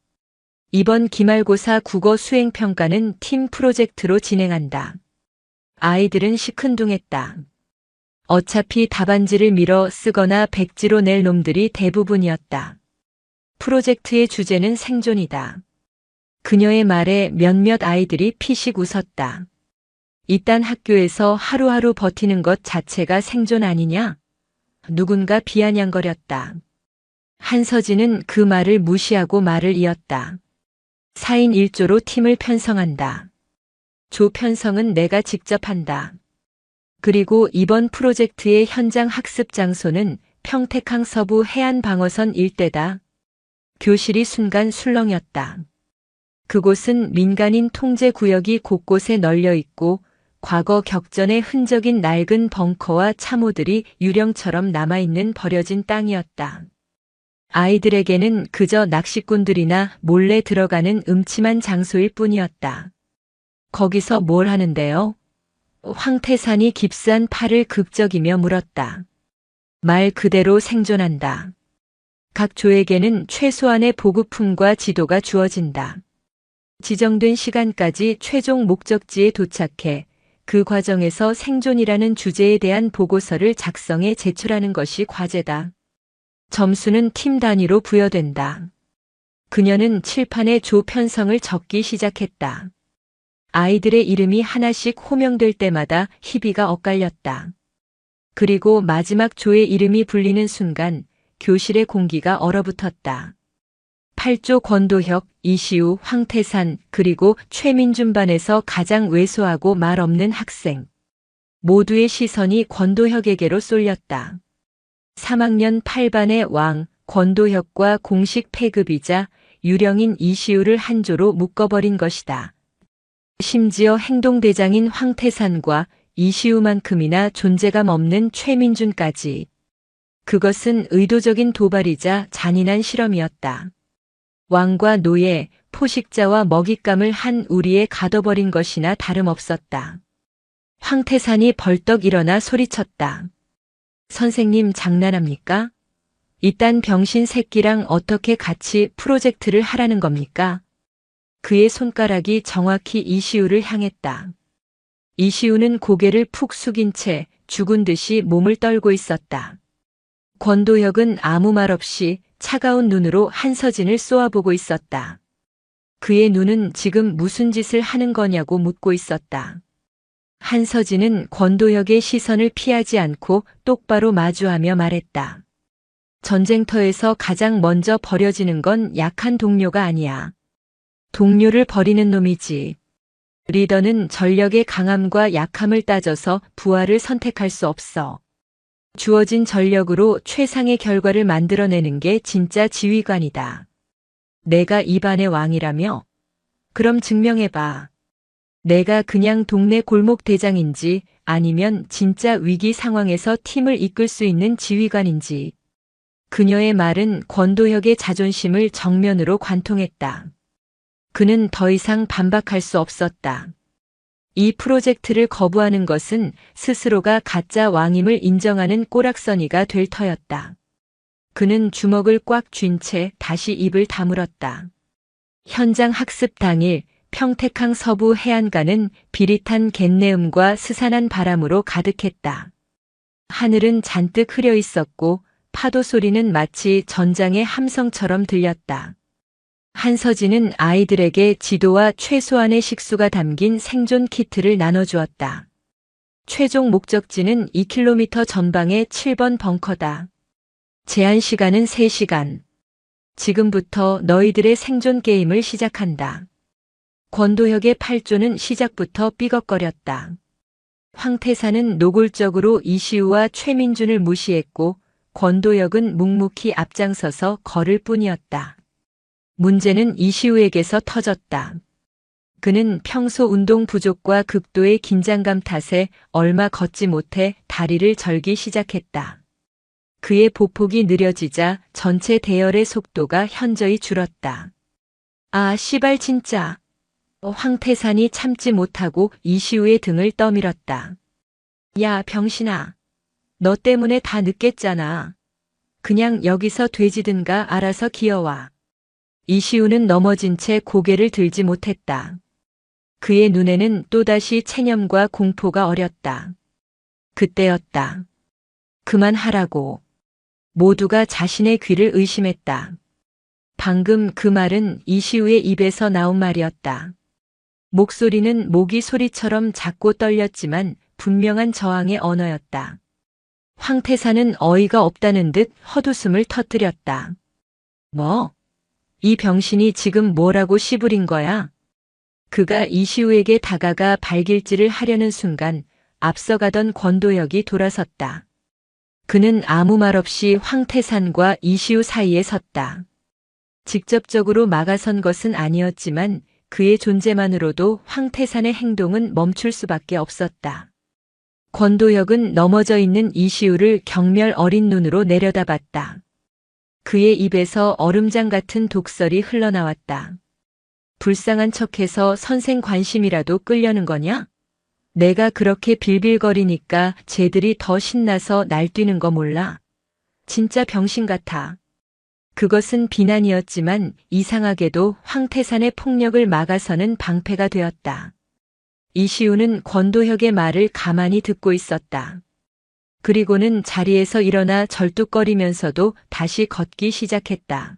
Speaker 1: 이번 기말고사 국어 수행평가는 팀 프로젝트로 진행한다. 아이들은 시큰둥했다. 어차피 답안지를 밀어 쓰거나 백지로 낼 놈들이 대부분이었다. 프로젝트의 주제는 생존이다. 그녀의 말에 몇몇 아이들이 피식 웃었다. 이딴 학교에서 하루하루 버티는 것 자체가 생존 아니냐? 누군가 비아냥거렸다. 한서진은 그 말을 무시하고 말을 이었다. 4인 1조로 팀을 편성한다. 조 편성은 내가 직접 한다. 그리고 이번 프로젝트의 현장 학습 장소는 평택항 서부 해안방어선 일대다. 교실이 순간 술렁였다. 그곳은 민간인 통제 구역이 곳곳에 널려 있고 과거 격전의 흔적인 낡은 벙커와 참호들이 유령처럼 남아있는 버려진 땅이었다. 아이들에게는 그저 낚시꾼들이나 몰래 들어가는 음침한 장소일 뿐이었다. 거기서 뭘 하는데요? 황태산이 깁스한 팔을 극적이며 물었다. 말 그대로 생존한다. 각 조에게는 최소한의 보급품과 지도가 주어진다. 지정된 시간까지 최종 목적지에 도착해 그 과정에서 생존이라는 주제에 대한 보고서를 작성해 제출하는 것이 과제다. 점수는 팀 단위로 부여된다. 그녀는 칠판에 조 편성을 적기 시작했다. 아이들의 이름이 하나씩 호명될 때마다 희비가 엇갈렸다. 그리고 마지막 조의 이름이 불리는 순간 교실의 공기가 얼어붙었다. 8조 권도혁, 이시우, 황태산, 그리고 최민준 반에서 가장 왜소하고 말 없는 학생. 모두의 시선이 권도혁에게로 쏠렸다. 3학년 8반의 왕, 권도혁과 공식 패급이자 유령인 이시우를 한 조로 묶어버린 것이다. 심지어 행동대장인 황태산과 이시우만큼이나 존재감 없는 최민준까지. 그것은 의도적인 도발이자 잔인한 실험이었다. 왕과 노예, 포식자와 먹잇감을 한 우리에 가둬버린 것이나 다름없었다. 황태산이 벌떡 일어나 소리쳤다. 선생님 장난합니까? 이딴 병신 새끼랑 어떻게 같이 프로젝트를 하라는 겁니까? 그의 손가락이 정확히 이시우를 향했다. 이시우는 고개를 푹 숙인 채 죽은 듯이 몸을 떨고 있었다. 권도혁은 아무 말 없이 차가운 눈으로 한서진을 쏘아보고 있었다. 그의 눈은 지금 무슨 짓을 하는 거냐고 묻고 있었다. 한서진은 권도혁의 시선을 피하지 않고 똑바로 마주하며 말했다. 전쟁터에서 가장 먼저 버려지는 건 약한 동료가 아니야. 동료를 버리는 놈이지. 리더는 전력의 강함과 약함을 따져서 부하를 선택할 수 없어. 주어진 전력으로 최상의 결과를 만들어내는 게 진짜 지휘관이다. 내가 이 반의 왕이라며? 그럼 증명해봐. 내가 그냥 동네 골목 대장인지 아니면 진짜 위기 상황에서 팀을 이끌 수 있는 지휘관인지. 그녀의 말은 권도혁의 자존심을 정면으로 관통했다. 그는 더 이상 반박할 수 없었다. 이 프로젝트를 거부하는 것은 스스로가 가짜 왕임을 인정하는 꼬락서니가 될 터였다. 그는 주먹을 꽉 쥔 채 다시 입을 다물었다. 현장 학습 당일 평택항 서부 해안가는 비릿한 갯내음과 스산한 바람으로 가득했다. 하늘은 잔뜩 흐려 있었고 파도 소리는 마치 전장의 함성처럼 들렸다. 한서진은 아이들에게 지도와 최소한의 식수가 담긴 생존 키트를 나눠주었다. 최종 목적지는 2km 전방의 7번 벙커다. 제한 시간은 3시간. 지금부터 너희들의 생존 게임을 시작한다. 권도혁의 팔조는 시작부터 삐걱거렸다. 황태산은 노골적으로 이시우와 최민준을 무시했고 권도혁은 묵묵히 앞장서서 걸을 뿐이었다. 문제는 이시우에게서 터졌다. 그는 평소 운동 부족과 극도의 긴장감 탓에 얼마 걷지 못해 다리를 절기 시작했다. 그의 보폭이 느려지자 전체 대열의 속도가 현저히 줄었다. 아, 씨발 진짜. 황태산이 참지 못하고 이시우의 등을 떠밀었다. 야, 병신아. 너 때문에 다 늦겠잖아. 그냥 여기서 돼지든가 알아서 기어와. 이시우는 넘어진 채 고개를 들지 못했다. 그의 눈에는 또다시 체념과 공포가 어렸다. 그때였다. 그만하라고. 모두가 자신의 귀를 의심했다. 방금 그 말은 이시우의 입에서 나온 말이었다. 목소리는 모기 소리처럼 작고 떨렸지만 분명한 저항의 언어였다. 황태산은 어이가 없다는 듯 헛웃음을 터뜨렸다. 뭐? 이 병신이 지금 뭐라고 씨부린 거야? 그가 이시우에게 다가가 발길질을 하려는 순간 앞서가던 권도혁이 돌아섰다. 그는 아무 말 없이 황태산과 이시우 사이에 섰다. 직접적으로 막아선 것은 아니었지만 그의 존재만으로도 황태산의 행동은 멈출 수밖에 없었다. 권도혁은 넘어져 있는 이시우를 경멸 어린 눈으로 내려다봤다. 그의 입에서 얼음장 같은 독설이 흘러나왔다. 불쌍한 척해서 선생 관심이라도 끌려는 거냐? 내가 그렇게 빌빌거리니까 쟤들이 더 신나서 날뛰는 거 몰라? 진짜 병신 같아. 그것은 비난이었지만 이상하게도 황태산의 폭력을 막아서는 방패가 되었다. 이시우는 권도혁의 말을 가만히 듣고 있었다. 그리고는 자리에서 일어나 절뚝거리면서도 다시 걷기 시작했다.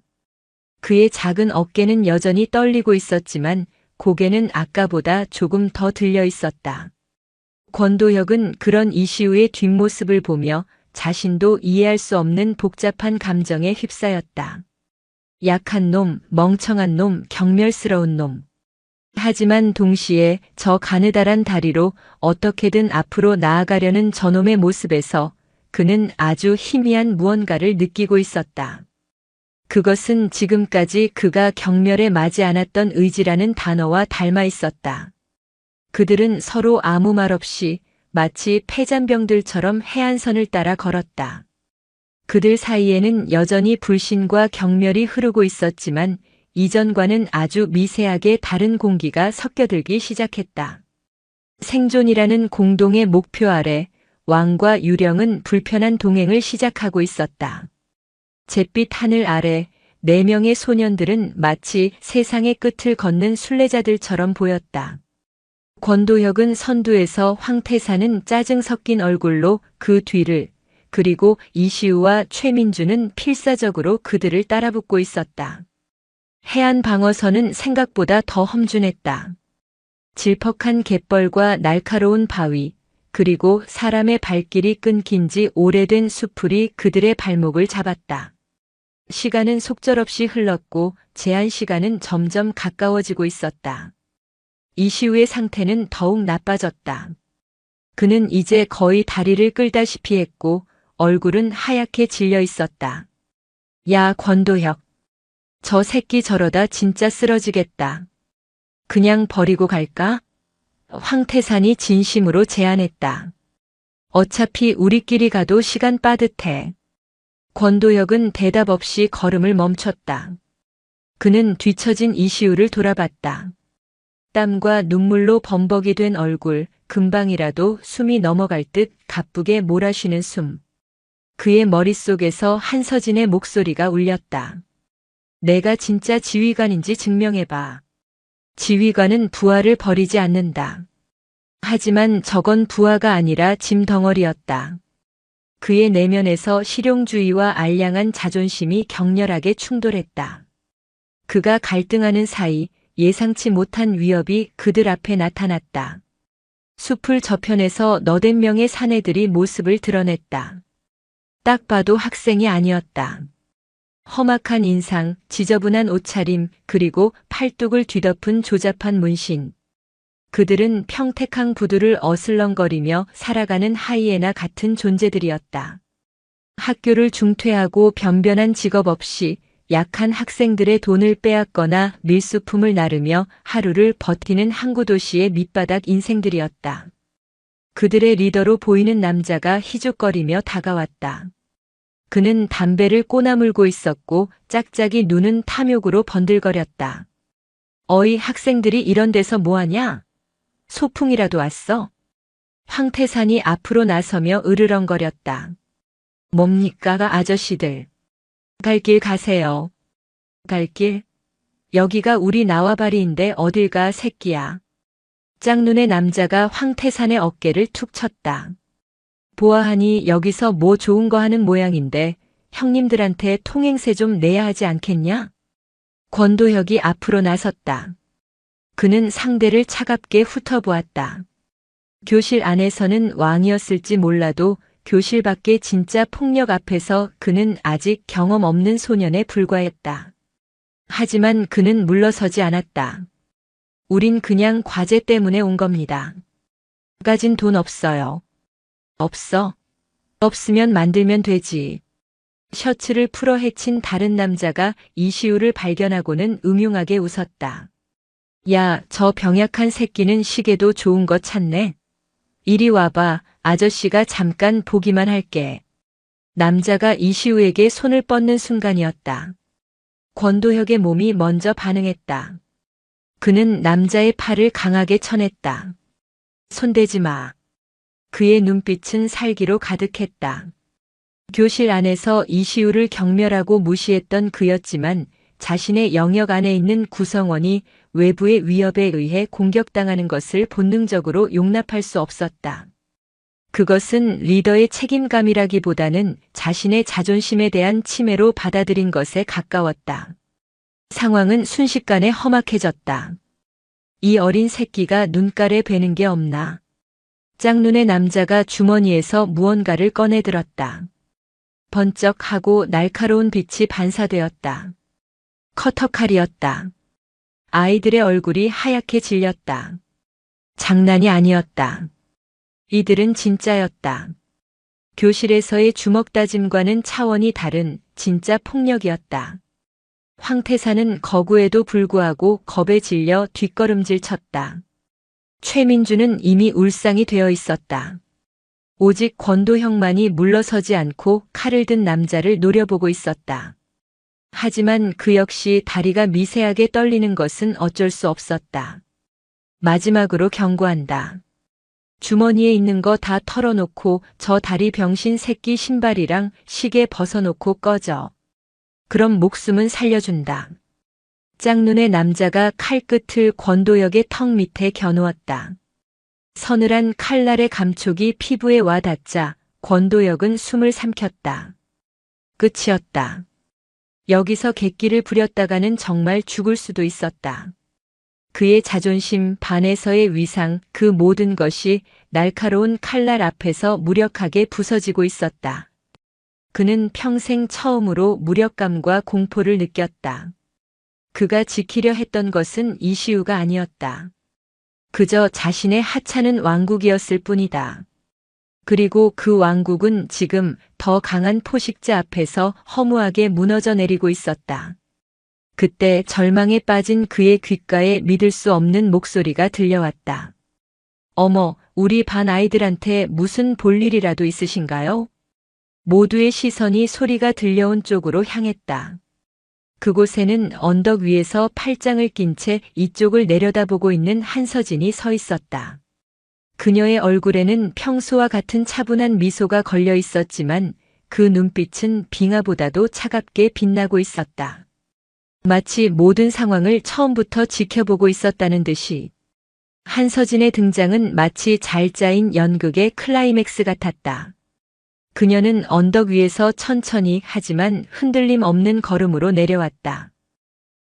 Speaker 1: 그의 작은 어깨는 여전히 떨리고 있었지만 고개는 아까보다 조금 더 들려 있었다. 권도혁은 그런 이시우의 뒷모습을 보며 자신도 이해할 수 없는 복잡한 감정에 휩싸였다. 약한 놈, 멍청한 놈, 경멸스러운 놈. 하지만 동시에 저 가느다란 다리로 어떻게든 앞으로 나아가려는 저놈의 모습에서 그는 아주 희미한 무언가를 느끼고 있었다. 그것은 지금까지 그가 경멸에 맞지 않았던 의지라는 단어와 닮아 있었다. 그들은 서로 아무 말 없이 마치 패잔병들처럼 해안선을 따라 걸었다. 그들 사이에는 여전히 불신과 경멸이 흐르고 있었지만 이전과는 아주 미세하게 다른 공기가 섞여들기 시작했다. 생존이라는 공동의 목표 아래 왕과 유령은 불편한 동행을 시작하고 있었다. 잿빛 하늘 아래 4명의 소년들은 마치 세상의 끝을 걷는 순례자들처럼 보였다. 권도혁은 선두에서 황태산은 짜증 섞인 얼굴로 그 뒤를, 그리고 이시우와 최민주는 필사적으로 그들을 따라붙고 있었다. 해안 방어선은 생각보다 더 험준했다. 질퍽한 갯벌과 날카로운 바위, 그리고 사람의 발길이 끊긴 지 오래된 수풀이 그들의 발목을 잡았다. 시간은 속절없이 흘렀고 제한 시간은 점점 가까워지고 있었다. 이시우의 상태는 더욱 나빠졌다. 그는 이제 거의 다리를 끌다시피 했고 얼굴은 하얗게 질려 있었다. 야, 권도혁. 저 새끼 저러다 진짜 쓰러지겠다. 그냥 버리고 갈까? 황태산이 진심으로 제안했다. 어차피 우리끼리 가도 시간 빠듯해. 권도혁은 대답 없이 걸음을 멈췄다. 그는 뒤처진 이시우를 돌아봤다. 땀과 눈물로 범벅이 된 얼굴, 금방이라도 숨이 넘어갈 듯 가쁘게 몰아쉬는 숨. 그의 머릿속에서 한서진의 목소리가 울렸다. 내가 진짜 지휘관인지 증명해봐. 지휘관은 부하를 버리지 않는다. 하지만 저건 부하가 아니라 짐덩어리였다. 그의 내면에서 실용주의와 알량한 자존심이 격렬하게 충돌했다. 그가 갈등하는 사이 예상치 못한 위협이 그들 앞에 나타났다. 숲을 저편에서 너댓 명의 사내들이 모습을 드러냈다. 딱 봐도 학생이 아니었다. 험악한 인상, 지저분한 옷차림, 그리고 팔뚝을 뒤덮은 조잡한 문신. 그들은 평택항 부두를 어슬렁거리며 살아가는 하이에나 같은 존재들이었다. 학교를 중퇴하고 변변한 직업 없이 약한 학생들의 돈을 빼앗거나 밀수품을 나르며 하루를 버티는 항구 도시의 밑바닥 인생들이었다. 그들의 리더로 보이는 남자가 희죽거리며 다가왔다. 그는 담배를 꼬나물고 있었고 짝짝이 눈은 탐욕으로 번들거렸다. 어이, 학생들이 이런 데서 뭐하냐? 소풍이라도 왔어? 황태산이 앞으로 나서며 으르렁거렸다. 뭡니까, 아저씨들. 갈 길 가세요. 갈 길? 여기가 우리 나와바리인데 어딜 가, 새끼야. 짝눈의 남자가 황태산의 어깨를 툭 쳤다. 보아하니 여기서 뭐 좋은 거 하는 모양인데 형님들한테 통행세 좀 내야 하지 않겠냐? 권도혁이 앞으로 나섰다. 그는 상대를 차갑게 훑어보았다. 교실 안에서는 왕이었을지 몰라도 교실 밖의 진짜 폭력 앞에서 그는 아직 경험 없는 소년에 불과했다. 하지만 그는 물러서지 않았다. 우린 그냥 과제 때문에 온 겁니다. 가진 돈 없어요. 없어? 없으면 만들면 되지. 셔츠를 풀어 헤친 다른 남자가 이시우를 발견하고는 음흉하게 웃었다. 야, 저 병약한 새끼는 시계도 좋은 거 찾네. 이리 와봐, 아저씨가 잠깐 보기만 할게. 남자가 이시우에게 손을 뻗는 순간이었다. 권도혁의 몸이 먼저 반응했다. 그는 남자의 팔을 강하게 쳐냈다. 손대지 마. 그의 눈빛은 살기로 가득했다. 교실 안에서 이시우를 경멸하고 무시했던 그였지만 자신의 영역 안에 있는 구성원이 외부의 위협에 의해 공격당하는 것을 본능적으로 용납할 수 없었다. 그것은 리더의 책임감이라기보다는 자신의 자존심에 대한 침해로 받아들인 것에 가까웠다. 상황은 순식간에 험악해졌다. 이 어린 새끼가 눈깔에 뵈는 게 없나. 짝눈의 남자가 주머니에서 무언가를 꺼내들었다. 번쩍하고 날카로운 빛이 반사되었다. 커터칼이었다. 아이들의 얼굴이 하얗게 질렸다. 장난이 아니었다. 이들은 진짜였다. 교실에서의 주먹다짐과는 차원이 다른 진짜 폭력이었다. 황태산은 거구에도 불구하고 겁에 질려 뒷걸음질 쳤다. 최민주는 이미 울상이 되어 있었다. 오직 권도형만이 물러서지 않고 칼을 든 남자를 노려보고 있었다. 하지만 그 역시 다리가 미세하게 떨리는 것은 어쩔 수 없었다. 마지막으로 경고한다. 주머니에 있는 거 다 털어놓고 저 다리 병신 새끼 신발이랑 시계 벗어놓고 꺼져. 그럼 목숨은 살려준다. 짝눈의 남자가 칼끝을 권도역의 턱 밑에 겨누었다. 서늘한 칼날의 감촉이 피부에 와 닿자 권도역은 숨을 삼켰다. 끝이었다. 여기서 객기를 부렸다가는 정말 죽을 수도 있었다. 그의 자존심, 반에서의 위상, 그 모든 것이 날카로운 칼날 앞에서 무력하게 부서지고 있었다. 그는 평생 처음으로 무력감과 공포를 느꼈다. 그가 지키려 했던 것은 이시우가 아니었다. 그저 자신의 하찮은 왕국이었을 뿐이다. 그리고 그 왕국은 지금 더 강한 포식자 앞에서 허무하게 무너져 내리고 있었다. 그때 절망에 빠진 그의 귓가에 믿을 수 없는 목소리가 들려왔다. 어머, 우리 반 아이들한테 무슨 볼일이라도 있으신가요? 모두의 시선이 소리가 들려온 쪽으로 향했다. 그곳에는 언덕 위에서 팔짱을 낀 채 이쪽을 내려다보고 있는 한서진이 서 있었다. 그녀의 얼굴에는 평소와 같은 차분한 미소가 걸려 있었지만 그 눈빛은 빙하보다도 차갑게 빛나고 있었다. 마치 모든 상황을 처음부터 지켜보고 있었다는 듯이. 한서진의 등장은 마치 잘 짜인 연극의 클라이맥스 같았다. 그녀는 언덕 위에서 천천히 하지만 흔들림 없는 걸음으로 내려왔다.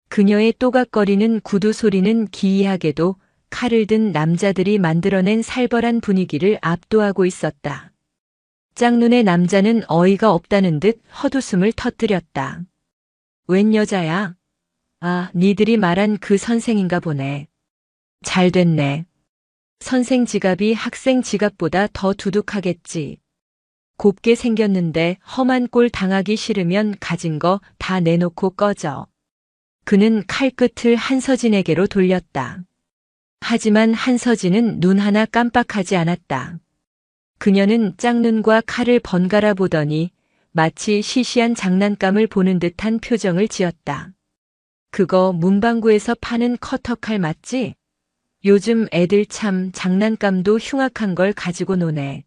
Speaker 1: 그녀의 또각거리는 구두 소리는 기이하게도 칼을 든 남자들이 만들어낸 살벌한 분위기를 압도하고 있었다. 짝눈의 남자는 어이가 없다는 듯 헛웃음을 터뜨렸다. 웬 여자야? 아, 니들이 말한 그 선생인가 보네. 잘 됐네. 선생 지갑이 학생 지갑보다 더 두둑하겠지. 곱게 생겼는데 험한 꼴 당하기 싫으면 가진 거 다 내놓고 꺼져. 그는 칼끝을 한서진에게로 돌렸다. 하지만 한서진은 눈 하나 깜빡하지 않았다. 그녀는 짝눈과 칼을 번갈아 보더니 마치 시시한 장난감을 보는 듯한 표정을 지었다. 그거 문방구에서 파는 커터칼 맞지? 요즘 애들 참 장난감도 흉악한 걸 가지고 노네.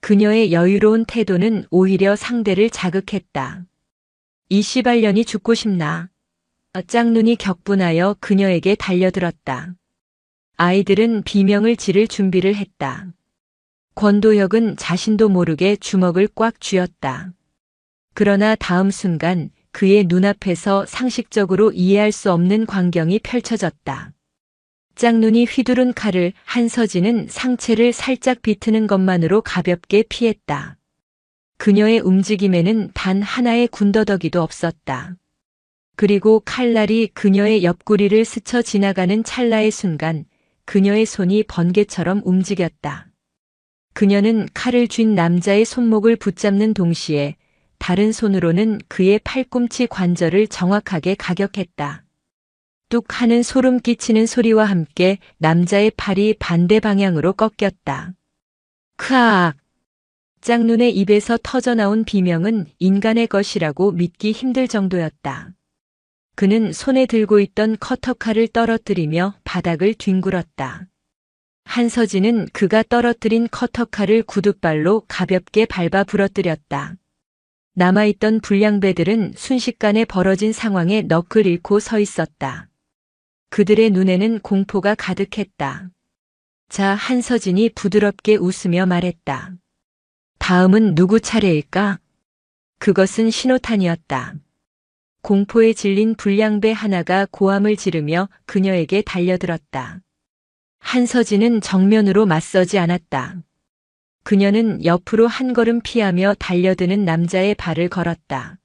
Speaker 1: 그녀의 여유로운 태도는 오히려 상대를 자극했다. 이 씨발년이 죽고 싶나? 짝눈이 격분하여 그녀에게 달려들었다. 아이들은 비명을 지를 준비를 했다. 권도혁은 자신도 모르게 주먹을 꽉 쥐었다. 그러나 다음 순간 그의 눈앞에서 상식적으로 이해할 수 없는 광경이 펼쳐졌다. 짝눈이 휘두른 칼을 한서진은 상체를 살짝 비트는 것만으로 가볍게 피했다. 그녀의 움직임에는 단 하나의 군더더기도 없었다. 그리고 칼날이 그녀의 옆구리를 스쳐 지나가는 찰나의 순간 그녀의 손이 번개처럼 움직였다. 그녀는 칼을 쥔 남자의 손목을 붙잡는 동시에 다른 손으로는 그의 팔꿈치 관절을 정확하게 가격했다. 뚝 하는 소름 끼치는 소리와 함께 남자의 팔이 반대 방향으로 꺾였다. 크악! 짝눈의 입에서 터져나온 비명은 인간의 것이라고 믿기 힘들 정도였다. 그는 손에 들고 있던 커터칼을 떨어뜨리며 바닥을 뒹굴었다. 한서진은 그가 떨어뜨린 커터칼을 구둣발로 가볍게 밟아 부러뜨렸다. 남아있던 불량배들은 순식간에 벌어진 상황에 넋을 잃고 서 있었다. 그들의 눈에는 공포가 가득했다. 자, 한서진이 부드럽게 웃으며 말했다. 다음은 누구 차례일까? 그것은 신호탄이었다. 공포에 질린 불량배 하나가 고함을 지르며 그녀에게 달려들었다. 한서진은 정면으로 맞서지 않았다. 그녀는 옆으로 한 걸음 피하며 달려드는 남자의 발을 걸었다.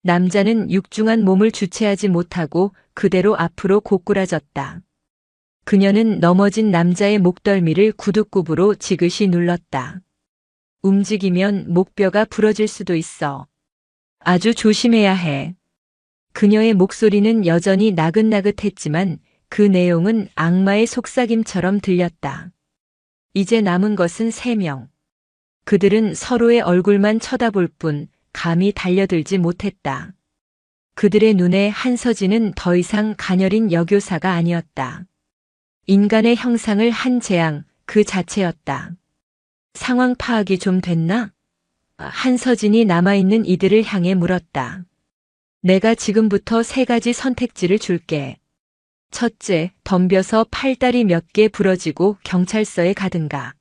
Speaker 1: 남자는 육중한 몸을 주체하지 못하고 그대로 앞으로 고꾸라졌다. 그녀는 넘어진 남자의 목덜미를 구둣굽으로 지그시 눌렀다. 움직이면 목뼈가 부러질 수도 있어. 아주 조심해야 해. 그녀의 목소리는 여전히 나긋나긋했지만 그 내용은 악마의 속삭임처럼 들렸다. 이제 남은 것은 3명. 그들은 서로의 얼굴만 쳐다볼 뿐 감히 달려들지 못했다. 그들의 눈에 한서진은 더 이상 가녀린 여교사가 아니었다. 인간의 형상을 한 재앙 그 자체였다. 상황 파악이 좀 됐나? 한서진이 남아있는 이들을 향해 물었다. 내가 지금부터 3가지 선택지를 줄게. 첫째, 덤벼서 팔다리 몇 개 부러지고 경찰서에 가든가.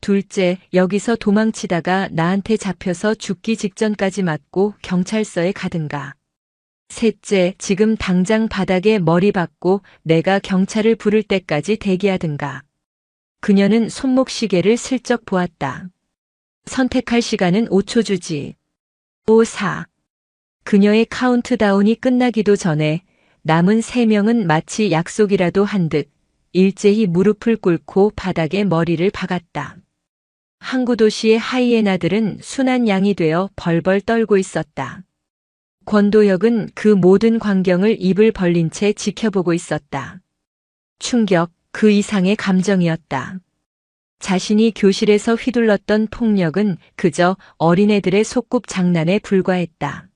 Speaker 1: 둘째, 여기서 도망치다가 나한테 잡혀서 죽기 직전까지 맞고 경찰서에 가든가. 셋째, 지금 당장 바닥에 머리 박고 내가 경찰을 부를 때까지 대기하든가. 그녀는 손목시계를 슬쩍 보았다. 선택할 시간은 5초 주지. 5, 4. 그녀의 카운트다운이 끝나기도 전에 남은 3명은 마치 약속이라도 한 듯 일제히 무릎을 꿇고 바닥에 머리를 박았다. 항구 도시의 하이에나들은 순한 양이 되어 벌벌 떨고 있었다. 권도혁은 그 모든 광경을 입을 벌린 채 지켜보고 있었다. 충격, 그 이상의 감정이었다. 자신이 교실에서 휘둘렀던 폭력은 그저 어린애들의 소꿉 장난에 불과했다.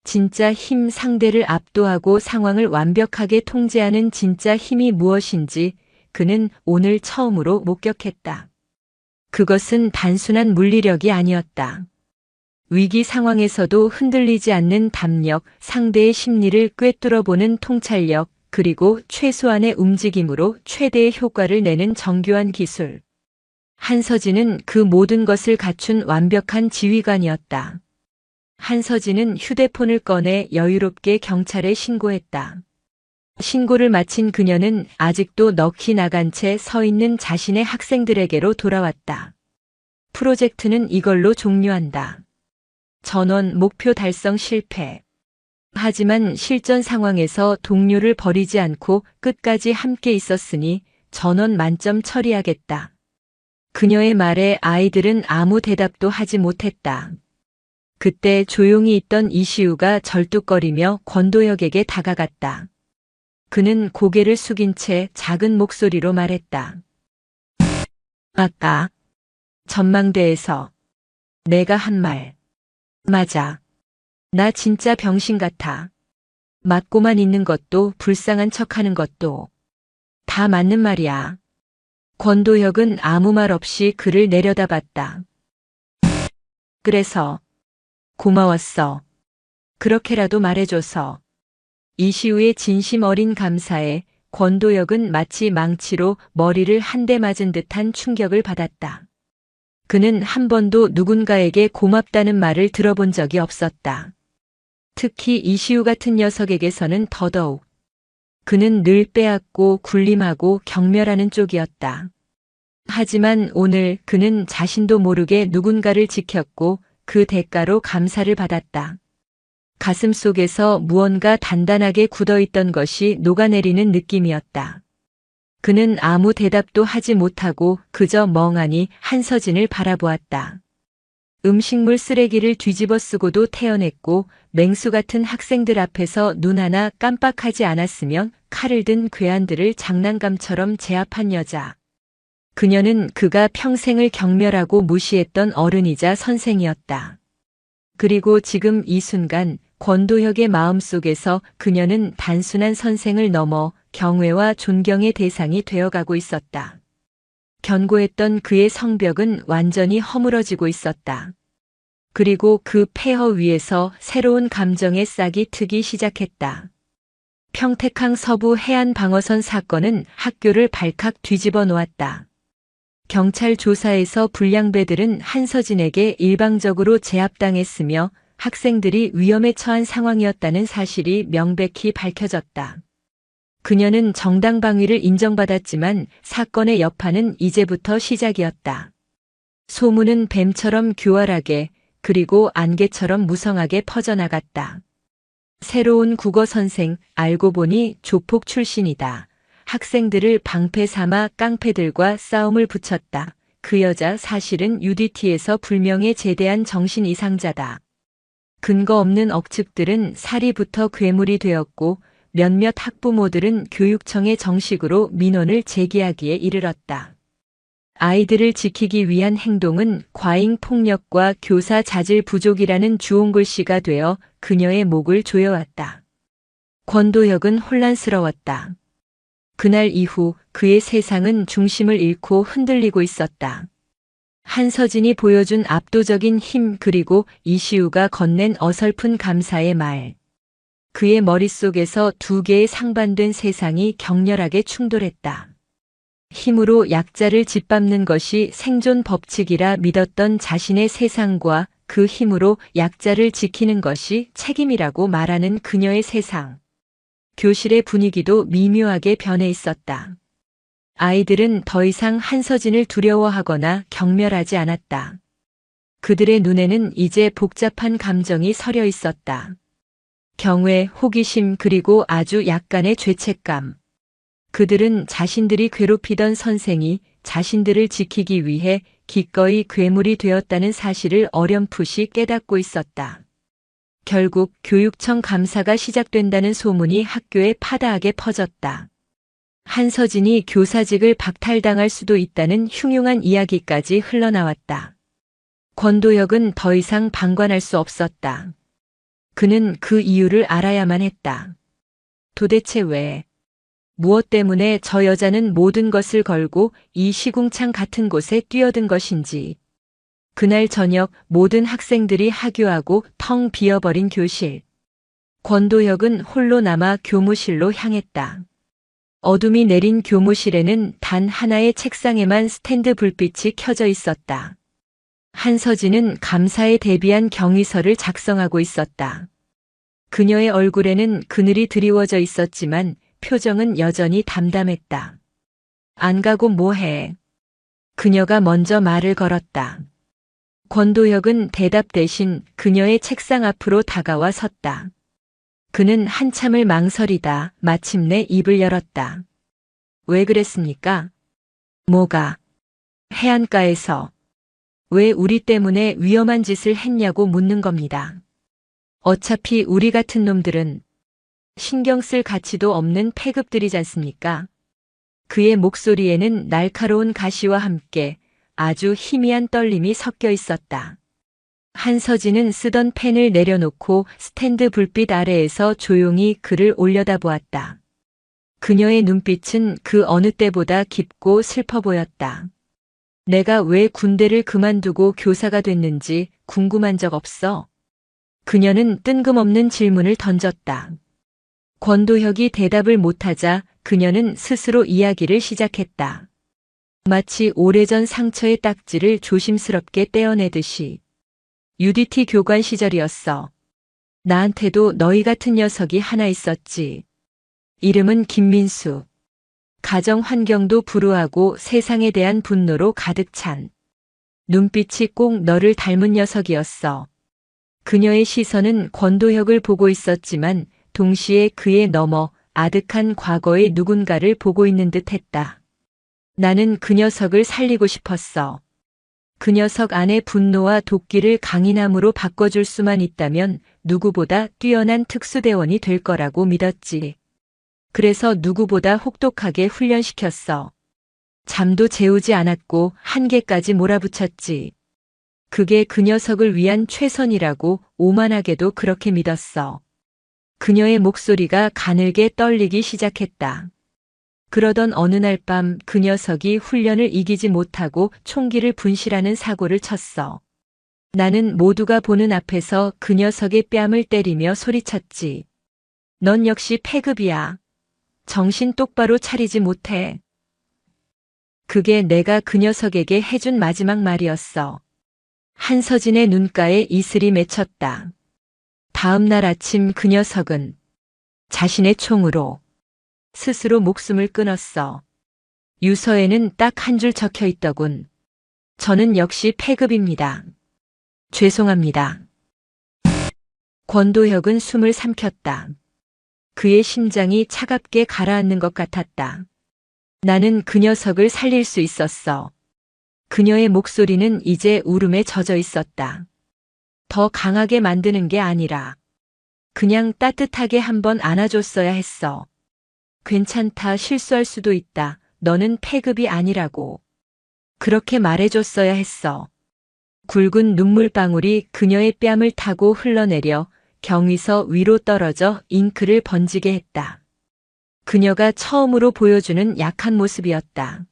Speaker 1: 진짜 힘, 상대를 압도하고 상황을 완벽하게 통제하는 진짜 힘이 무엇인지 그는 오늘 처음으로 목격했다. 그것은 단순한 물리력이 아니었다. 위기 상황에서도 흔들리지 않는 담력, 상대의 심리를 꿰뚫어보는 통찰력, 그리고 최소한의 움직임으로 최대의 효과를 내는 정교한 기술. 한서진은 그 모든 것을 갖춘 완벽한 지휘관이었다. 한서진은 휴대폰을 꺼내 여유롭게 경찰에 신고했다. 신고를 마친 그녀는 아직도 넋이 나간 채 서 있는 자신의 학생들에게로 돌아왔다. 프로젝트는 이걸로 종료한다. 전원 목표 달성 실패. 하지만 실전 상황에서 동료를 버리지 않고 끝까지 함께 있었으니 전원 만점 처리하겠다. 그녀의 말에 아이들은 아무 대답도 하지 못했다. 그때 조용히 있던 이시우가 절뚝거리며 권도혁에게 다가갔다. 그는 고개를 숙인 채 작은 목소리로 말했다. 아까 전망대에서 내가 한 말 맞아. 나 진짜 병신 같아. 맞고만 있는 것도 불쌍한 척하는 것도 다 맞는 말이야. 권도혁은 아무 말 없이 그를 내려다봤다. 그래서 고마웠어. 그렇게라도 말해줘서. 이시우의 진심 어린 감사에 권도혁은 마치 망치로 머리를 한 대 맞은 듯한 충격을 받았다. 그는 한 번도 누군가에게 고맙다는 말을 들어본 적이 없었다. 특히 이시우 같은 녀석에게서는 더더욱. 그는 늘 빼앗고 군림하고 경멸하는 쪽이었다. 하지만 오늘 그는 자신도 모르게 누군가를 지켰고 그 대가로 감사를 받았다. 가슴 속에서 무언가 단단하게 굳어있던 것이 녹아내리는 느낌이었다. 그는 아무 대답도 하지 못하고 그저 멍하니 한서진을 바라보았다. 음식물 쓰레기를 뒤집어 쓰고도 태어냈고 맹수 같은 학생들 앞에서 눈 하나 깜빡하지 않았으면 칼을 든 괴한들을 장난감처럼 제압한 여자. 그녀는 그가 평생을 경멸하고 무시했던 어른이자 선생이었다. 그리고 지금 이 순간 권도혁의 마음속에서 그녀는 단순한 선생을 넘어 경외와 존경의 대상이 되어가고 있었다. 견고했던 그의 성벽은 완전히 허물어지고 있었다. 그리고 그 폐허 위에서 새로운 감정의 싹이 트기 시작했다. 평택항 서부 해안 방어선 사건은 학교를 발칵 뒤집어 놓았다. 경찰 조사에서 불량배들은 한서진에게 일방적으로 제압당했으며 학생들이 위험에 처한 상황이었다는 사실이 명백히 밝혀졌다. 그녀는 정당 방위를 인정받았지만 사건의 여파는 이제부터 시작이었다. 소문은 뱀처럼 교활하게 그리고 안개처럼 무성하게 퍼져나갔다. 새로운 국어 선생, 알고 보니 조폭 출신이다. 학생들을 방패 삼아 깡패들과 싸움을 붙였다. 그 여자 사실은 UDT에서 불명예 제대한 정신 이상자다. 근거 없는 억측들은 사리부터 괴물이 되었고 몇몇 학부모들은 교육청에 정식으로 민원을 제기하기에 이르렀다. 아이들을 지키기 위한 행동은 과잉 폭력과 교사 자질 부족이라는 주홍글씨가 되어 그녀의 목을 조여왔다. 권도혁은 혼란스러웠다. 그날 이후 그의 세상은 중심을 잃고 흔들리고 있었다. 한서진이 보여준 압도적인 힘 그리고 이시우가 건넨 어설픈 감사의 말. 그의 머릿속에서 두 개의 상반된 세상이 격렬하게 충돌했다. 힘으로 약자를 짓밟는 것이 생존 법칙이라 믿었던 자신의 세상과 그 힘으로 약자를 지키는 것이 책임이라고 말하는 그녀의 세상. 교실의 분위기도 미묘하게 변해 있었다. 아이들은 더 이상 한서진을 두려워하거나 경멸하지 않았다. 그들의 눈에는 이제 복잡한 감정이 서려 있었다. 경외, 호기심 그리고 아주 약간의 죄책감. 그들은 자신들이 괴롭히던 선생이 자신들을 지키기 위해 기꺼이 괴물이 되었다는 사실을 어렴풋이 깨닫고 있었다. 결국 교육청 감사가 시작된다는 소문이 학교에 파다하게 퍼졌다. 한서진이 교사직을 박탈당할 수도 있다는 흉흉한 이야기까지 흘러나왔다. 권도혁은 더 이상 방관할 수 없었다. 그는 그 이유를 알아야만 했다. 도대체 왜? 무엇 때문에 저 여자는 모든 것을 걸고 이 시궁창 같은 곳에 뛰어든 것인지. 그날 저녁 모든 학생들이 하교하고 텅 비어버린 교실. 권도혁은 홀로 남아 교무실로 향했다. 어둠이 내린 교무실에는 단 하나의 책상에만 스탠드 불빛이 켜져 있었다. 한서진은 감사에 대비한 경위서를 작성하고 있었다. 그녀의 얼굴에는 그늘이 드리워져 있었지만 표정은 여전히 담담했다. 안 가고 뭐해? 그녀가 먼저 말을 걸었다. 권도혁은 대답 대신 그녀의 책상 앞으로 다가와 섰다. 그는 한참을 망설이다 마침내 입을 열었다. 왜 그랬습니까? 뭐가? 해안가에서. 왜 우리 때문에 위험한 짓을 했냐고 묻는 겁니다. 어차피 우리 같은 놈들은 신경 쓸 가치도 없는 폐급들이잖습니까? 그의 목소리에는 날카로운 가시와 함께 아주 희미한 떨림이 섞여 있었다. 한서진은 쓰던 펜을 내려놓고 스탠드 불빛 아래에서 조용히 글을 올려다보았다. 그녀의 눈빛은 그 어느 때보다 깊고 슬퍼 보였다. 내가 왜 군대를 그만두고 교사가 됐는지 궁금한 적 없어? 그녀는 뜬금없는 질문을 던졌다. 권도혁이 대답을 못하자 그녀는 스스로 이야기를 시작했다. 마치 오래전 상처의 딱지를 조심스럽게 떼어내듯이. UDT 교관 시절이었어. 나한테도 너희 같은 녀석이 하나 있었지. 이름은 김민수. 가정 환경도 불우하고 세상에 대한 분노로 가득 찬. 눈빛이 꼭 너를 닮은 녀석이었어. 그녀의 시선은 권도혁을 보고 있었지만 동시에 그의 너머 아득한 과거의 누군가를 보고 있는 듯 했다. 나는 그 녀석을 살리고 싶었어. 그 녀석 안의 분노와 도끼를 강인함으로 바꿔줄 수만 있다면 누구보다 뛰어난 특수대원이 될 거라고 믿었지. 그래서 누구보다 혹독하게 훈련시켰어. 잠도 재우지 않았고 한계까지 몰아붙였지. 그게 그 녀석을 위한 최선이라고 오만하게도 그렇게 믿었어. 그녀의 목소리가 가늘게 떨리기 시작했다. 그러던 어느 날 밤 그 녀석이 훈련을 이기지 못하고 총기를 분실하는 사고를 쳤어. 나는 모두가 보는 앞에서 그 녀석의 뺨을 때리며 소리쳤지. 넌 역시 패급이야. 정신 똑바로 차리지 못해. 그게 내가 그 녀석에게 해준 마지막 말이었어. 한서진의 눈가에 이슬이 맺혔다. 다음 날 아침 그 녀석은 자신의 총으로 스스로 목숨을 끊었어. 유서에는 딱 한 줄 적혀 있더군. 저는 역시 패급입니다. 죄송합니다. 권도혁은 숨을 삼켰다. 그의 심장이 차갑게 가라앉는 것 같았다. 나는 그 녀석을 살릴 수 있었어. 그녀의 목소리는 이제 울음에 젖어 있었다. 더 강하게 만드는 게 아니라 그냥 따뜻하게 한번 안아줬어야 했어. 괜찮다, 실수할 수도 있다. 너는 패급이 아니라고. 그렇게 말해줬어야 했어. 굵은 눈물방울이 그녀의 뺨을 타고 흘러내려 경위서 위로 떨어져 잉크를 번지게 했다. 그녀가 처음으로 보여주는 약한 모습이었다.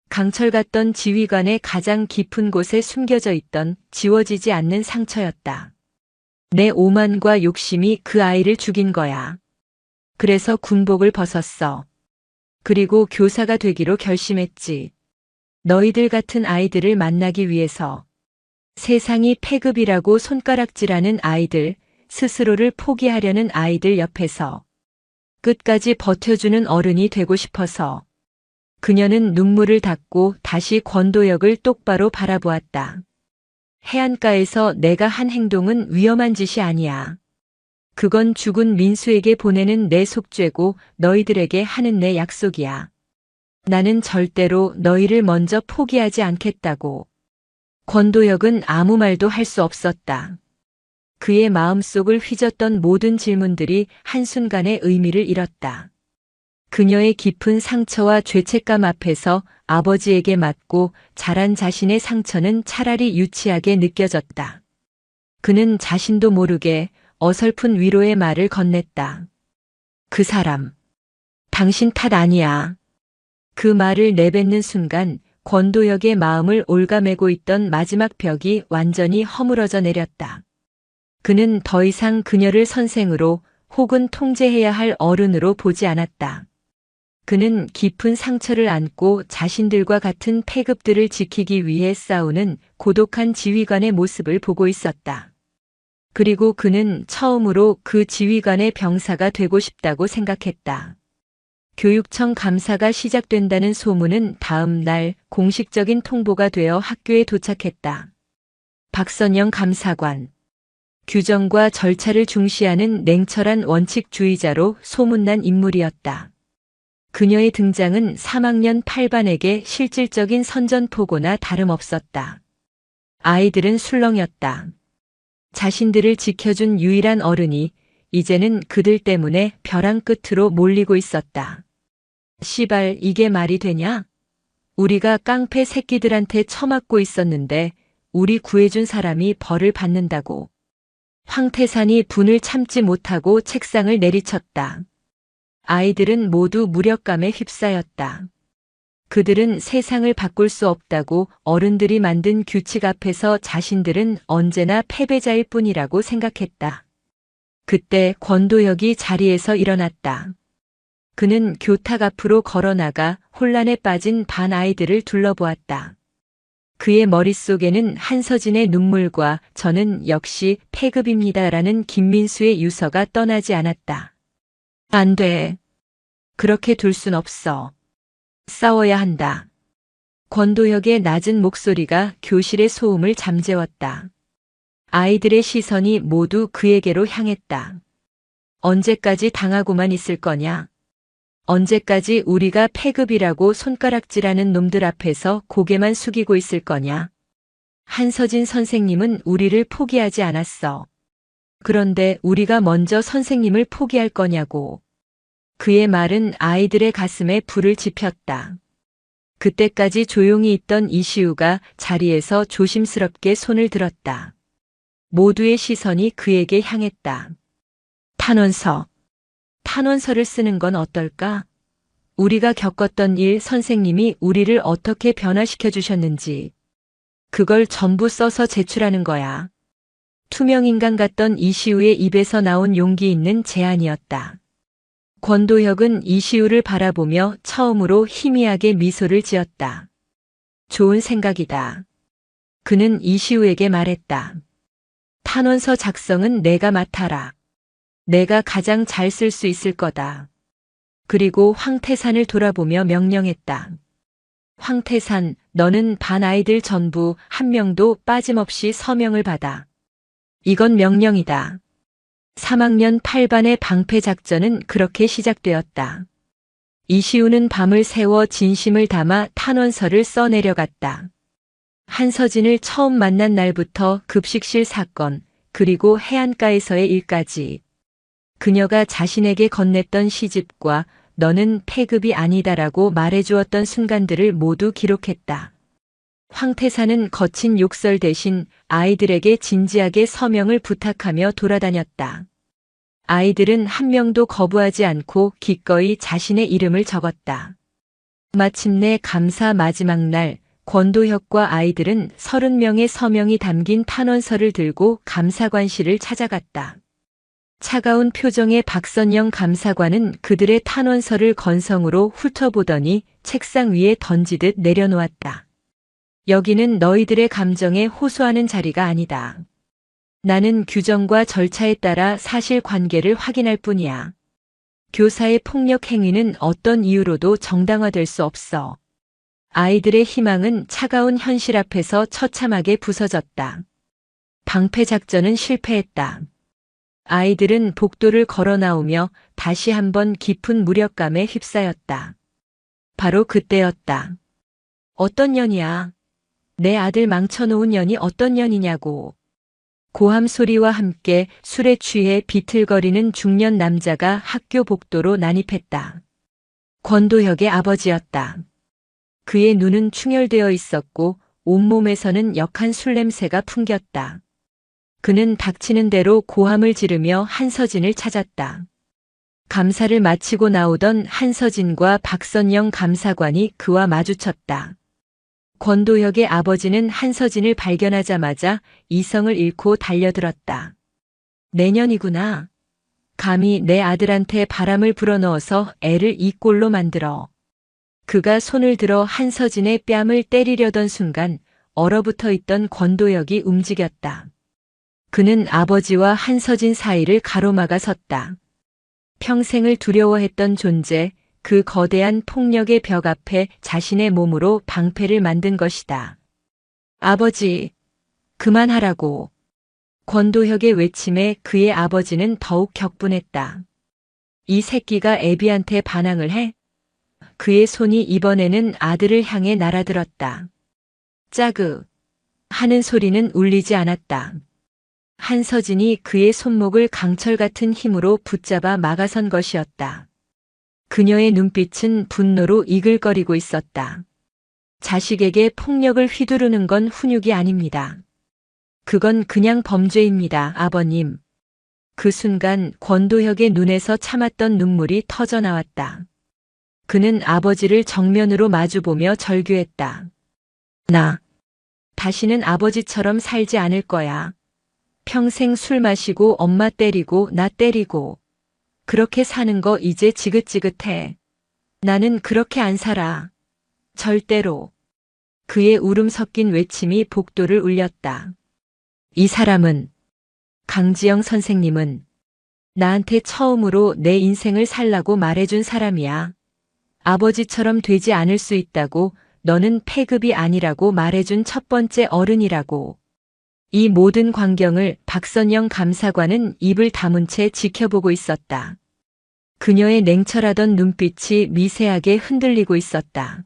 Speaker 1: 강철 같던 지휘관의 가장 깊은 곳에 숨겨져 있던 지워지지 않는 상처였다. 내 오만과 욕심이 그 아이를 죽인 거야. 그래서 군복을 벗었어. 그리고 교사가 되기로 결심했지. 너희들 같은 아이들을 만나기 위해서. 세상이 폐급이라고 손가락질하는 아이들, 스스로를 포기하려는 아이들 옆에서 끝까지 버텨주는 어른이 되고 싶어서. 그녀는 눈물을 닦고 다시 권도역을 똑바로 바라보았다. 해안가에서 내가 한 행동은 위험한 짓이 아니야. 그건 죽은 민수에게 보내는 내 속죄고 너희들에게 하는 내 약속이야. 나는 절대로 너희를 먼저 포기하지 않겠다고. 권도역은 아무 말도 할 수 없었다. 그의 마음속을 휘젓던 모든 질문들이 한순간에 의미를 잃었다. 그녀의 깊은 상처와 죄책감 앞에서 아버지에게 맞고 자란 자신의 상처는 차라리 유치하게 느껴졌다. 그는 자신도 모르게 어설픈 위로의 말을 건넸다. 그 사람, 당신 탓 아니야. 그 말을 내뱉는 순간 권도역의 마음을 올가매고 있던 마지막 벽이 완전히 허물어져 내렸다. 그는 더 이상 그녀를 선생으로 혹은 통제해야 할 어른으로 보지 않았다. 그는 깊은 상처를 안고 자신들과 같은 폐급들을 지키기 위해 싸우는 고독한 지휘관의 모습을 보고 있었다. 그리고 그는 처음으로 그 지휘관의 병사가 되고 싶다고 생각했다. 교육청 감사가 시작된다는 소문은 다음 날 공식적인 통보가 되어 학교에 도착했다. 박선영 감사관. 규정과 절차를 중시하는 냉철한 원칙주의자로 소문난 인물이었다. 그녀의 등장은 3학년 8반에게 실질적인 선전포고나 다름없었다. 아이들은 술렁였다. 자신들을 지켜준 유일한 어른이 이제는 그들 때문에 벼랑 끝으로 몰리고 있었다. 시발, 이게 말이 되냐? 우리가 깡패 새끼들한테 처맞고 있었는데 우리 구해준 사람이 벌을 받는다고. 황태산이 분을 참지 못하고 책상을 내리쳤다. 아이들은 모두 무력감에 휩싸였다. 그들은 세상을 바꿀 수 없다고 어른들이 만든 규칙 앞에서 자신들은 언제나 패배자일 뿐이라고 생각했다. 그때 권도역이 자리에서 일어났다. 그는 교탁 앞으로 걸어나가 혼란에 빠진 반 아이들을 둘러보았다. 그의 머릿속에는 한서진의 눈물과 저는 역시 폐급입니다라는 김민수의 유서가 떠나지 않았다. 안 돼. 그렇게 둘 순 없어. 싸워야 한다. 권도혁의 낮은 목소리가 교실의 소음을 잠재웠다. 아이들의 시선이 모두 그에게로 향했다. 언제까지 당하고만 있을 거냐? 언제까지 우리가 폐급이라고 손가락질하는 놈들 앞에서 고개만 숙이고 있을 거냐? 한서진 선생님은 우리를 포기하지 않았어. 그런데 우리가 먼저 선생님을 포기할 거냐고. 그의 말은 아이들의 가슴에 불을 지폈다. 그때까지 조용히 있던 이시우가 자리에서 조심스럽게 손을 들었다. 모두의 시선이 그에게 향했다. 탄원서. 탄원서를 쓰는 건 어떨까? 우리가 겪었던 일, 선생님이 우리를 어떻게 변화시켜 주셨는지. 그걸 전부 써서 제출하는 거야. 투명인간 같던 이시우의 입에서 나온 용기 있는 제안이었다. 권도혁은 이시우를 바라보며 처음으로 희미하게 미소를 지었다. 좋은 생각이다. 그는 이시우에게 말했다. 탄원서 작성은 내가 맡아라. 내가 가장 잘 쓸 수 있을 거다. 그리고 황태산을 돌아보며 명령했다. 황태산, 너는 반 아이들 전부 한 명도 빠짐없이 서명을 받아. 이건 명령이다. 3학년 8반의 방패 작전은 그렇게 시작되었다. 이시우는 밤을 새워 진심을 담아 탄원서를 써내려갔다. 한서진을 처음 만난 날부터 급식실 사건, 그리고 해안가에서의 일까지. 그녀가 자신에게 건넸던 시집과 너는 폐급이 아니다라고 말해주었던 순간들을 모두 기록했다. 황태산은 거친 욕설 대신 아이들에게 진지하게 서명을 부탁하며 돌아다녔다. 아이들은 한 명도 거부하지 않고 기꺼이 자신의 이름을 적었다. 마침내 감사 마지막 날, 권도혁과 아이들은 30명의 서명이 담긴 탄원서를 들고 감사관실을 찾아갔다. 차가운 표정의 박선영 감사관은 그들의 탄원서를 건성으로 훑어보더니 책상 위에 던지듯 내려놓았다. 여기는 너희들의 감정에 호소하는 자리가 아니다. 나는 규정과 절차에 따라 사실관계를 확인할 뿐이야. 교사의 폭력 행위는 어떤 이유로도 정당화될 수 없어. 아이들의 희망은 차가운 현실 앞에서 처참하게 부서졌다. 방패 작전은 실패했다. 아이들은 복도를 걸어 나오며 다시 한번 깊은 무력감에 휩싸였다. 바로 그때였다. 어떤 년이야? 내 아들 망쳐놓은 년이 어떤 년이냐고. 고함 소리와 함께 술에 취해 비틀거리는 중년 남자가 학교 복도로 난입했다. 권도혁의 아버지였다. 그의 눈은 충혈되어 있었고 온몸에서는 역한 술 냄새가 풍겼다. 그는 닥치는 대로 고함을 지르며 한서진을 찾았다. 감사를 마치고 나오던 한서진과 박선영 감사관이 그와 마주쳤다. 권도혁의 아버지는 한서진을 발견하자마자 이성을 잃고 달려들었다. 내년이구나. 감히 내 아들한테 바람을 불어넣어서 애를 이 꼴로 만들어. 그가 손을 들어 한서진의 뺨을 때리려던 순간 얼어붙어 있던 권도혁이 움직였다. 그는 아버지와 한서진 사이를 가로막아 섰다. 평생을 두려워했던 존재, 그 거대한 폭력의 벽 앞에 자신의 몸으로 방패를 만든 것이다. 아버지, 그만하라고. 권도혁의 외침에 그의 아버지는 더욱 격분했다. 이 새끼가 애비한테 반항을 해? 그의 손이 이번에는 아들을 향해 날아들었다. 짜그 하는 소리는 울리지 않았다. 한서진이 그의 손목을 강철 같은 힘으로 붙잡아 막아선 것이었다. 그녀의 눈빛은 분노로 이글거리고 있었다. 자식에게 폭력을 휘두르는 건 훈육이 아닙니다. 그건 그냥 범죄입니다, 아버님. 그 순간 권도혁의 눈에서 참았던 눈물이 터져 나왔다. 그는 아버지를 정면으로 마주보며 절규했다. 나 다시는 아버지처럼 살지 않을 거야. 평생 술 마시고 엄마 때리고 나 때리고 그렇게 사는 거 이제 지긋지긋해. 나는 그렇게 안 살아. 절대로. 그의 울음 섞인 외침이 복도를 울렸다. 이 사람은, 강지영 선생님은 나한테 처음으로 내 인생을 살라고 말해준 사람이야. 아버지처럼 되지 않을 수 있다고, 너는 폐급이 아니라고 말해준 첫 번째 어른이라고. 이 모든 광경을 박선영 감사관은 입을 다문 채 지켜보고 있었다. 그녀의 냉철하던 눈빛이 미세하게 흔들리고 있었다.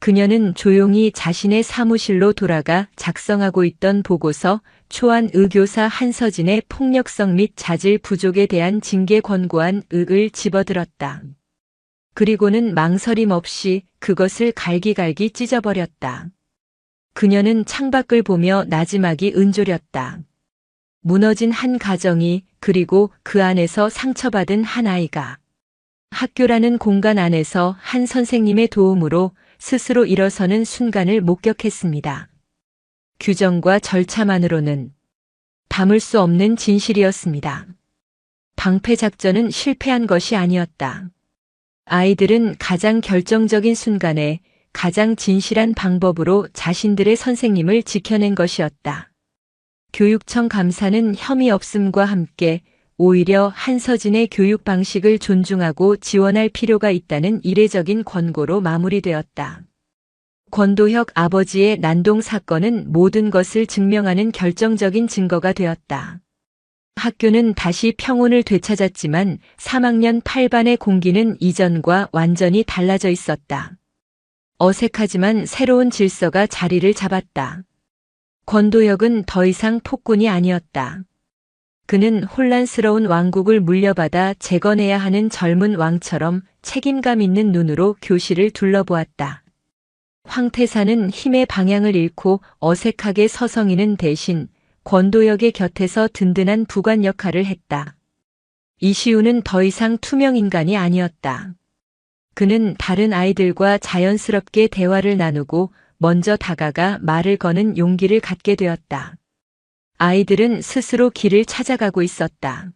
Speaker 1: 그녀는 조용히 자신의 사무실로 돌아가 작성하고 있던 보고서 초안 의교사 한서진의 폭력성 및 자질 부족에 대한 징계 권고안 의을 집어들었다. 그리고는 망설임 없이 그것을 갈기갈기 찢어버렸다. 그녀는 창밖을 보며 나지막이 은조렸다. 무너진 한 가정이, 그리고 그 안에서 상처받은 한 아이가. 학교라는 공간 안에서 한 선생님의 도움으로 스스로 일어서는 순간을 목격했습니다. 규정과 절차만으로는 담을 수 없는 진실이었습니다. 방패 작전은 실패한 것이 아니었다. 아이들은 가장 결정적인 순간에 가장 진실한 방법으로 자신들의 선생님을 지켜낸 것이었다. 교육청 감사는 혐의 없음과 함께 오히려 한서진의 교육 방식을 존중하고 지원할 필요가 있다는 이례적인 권고로 마무리되었다. 권도혁 아버지의 난동 사건은 모든 것을 증명하는 결정적인 증거가 되었다. 학교는 다시 평온을 되찾았지만 3학년 8반의 공기는 이전과 완전히 달라져 있었다. 어색하지만 새로운 질서가 자리를 잡았다. 권도혁은 더 이상 폭군이 아니었다. 그는 혼란스러운 왕국을 물려받아 재건해야 하는 젊은 왕처럼 책임감 있는 눈으로 교실을 둘러보았다. 황태사는 힘의 방향을 잃고 어색하게 서성이는 대신 권도혁의 곁에서 든든한 부관 역할을 했다. 이시우는 더 이상 투명 인간이 아니었다. 그는 다른 아이들과 자연스럽게 대화를 나누고 먼저 다가가 말을 거는 용기를 갖게 되었다. 아이들은 스스로 길을 찾아가고 있었다.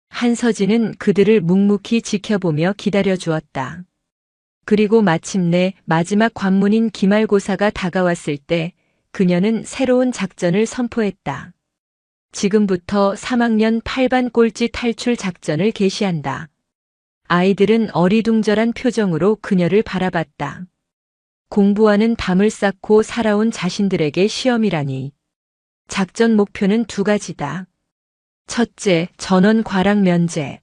Speaker 1: 한서진은 그들을 묵묵히 지켜보며 기다려주었다. 그리고 마침내 마지막 관문인 기말고사가 다가왔을 때 그녀는 새로운 작전을 선포했다. 지금부터 3학년 8반 꼴찌 탈출 작전을 개시한다. 아이들은 어리둥절한 표정으로 그녀를 바라봤다. 공부와는 담을 쌓고 살아온 자신들에게 시험이라니. 작전 목표는 두 가지다. 첫째, 전원 과락 면제.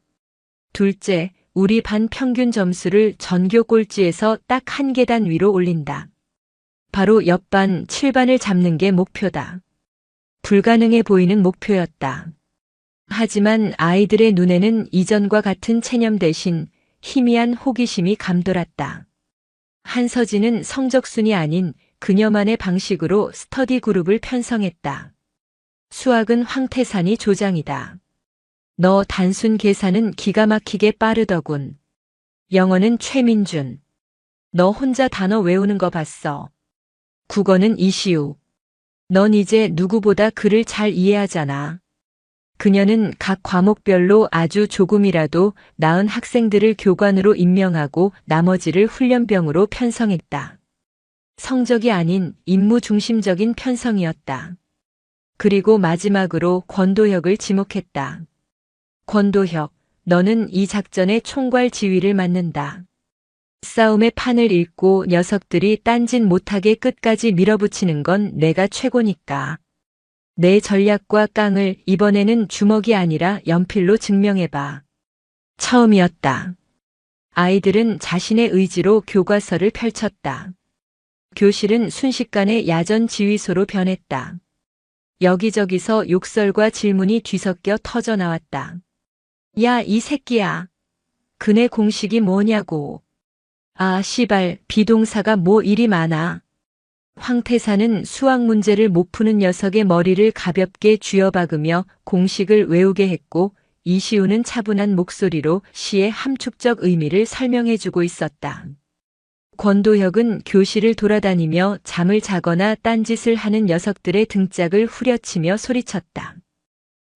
Speaker 1: 둘째, 우리 반 평균 점수를 전교 꼴찌에서 딱 한 계단 위로 올린다. 바로 옆반 7반을 잡는 게 목표다. 불가능해 보이는 목표였다. 하지만 아이들의 눈에는 이전과 같은 체념 대신 희미한 호기심이 감돌았다. 한서진은 성적순이 아닌 그녀만의 방식으로 스터디 그룹을 편성했다. 수학은 황태산이 조장이다. 너 단순 계산은 기가 막히게 빠르더군. 영어는 최민준. 너 혼자 단어 외우는 거 봤어. 국어는 이시우. 넌 이제 누구보다 글을 잘 이해하잖아. 그녀는 각 과목별로 아주 조금이라도 나은 학생들을 교관으로 임명하고 나머지를 훈련병으로 편성했다. 성적이 아닌 임무 중심적인 편성이었다. 그리고 마지막으로 권도혁을 지목했다. 권도혁, 너는 이 작전의 총괄 지휘를 맡는다. 싸움의 판을 읽고 녀석들이 딴짓 못하게 끝까지 밀어붙이는 건 내가 최고니까. 내 전략과 깡을 이번에는 주먹이 아니라 연필로 증명해봐. 처음이었다. 아이들은 자신의 의지로 교과서를 펼쳤다. 교실은 순식간에 야전 지휘소로 변했다. 여기저기서 욕설과 질문이 뒤섞여 터져 나왔다. 야, 이 새끼야. 그네 공식이 뭐냐고. 아, 씨발, 비동사가 뭐 이리 많아. 황태산은 수학 문제를 못 푸는 녀석의 머리를 가볍게 쥐어박으며 공식을 외우게 했고, 이시우는 차분한 목소리로 시의 함축적 의미를 설명해주고 있었다. 권도혁은 교실을 돌아다니며 잠을 자거나 딴짓을 하는 녀석들의 등짝을 후려치며 소리쳤다.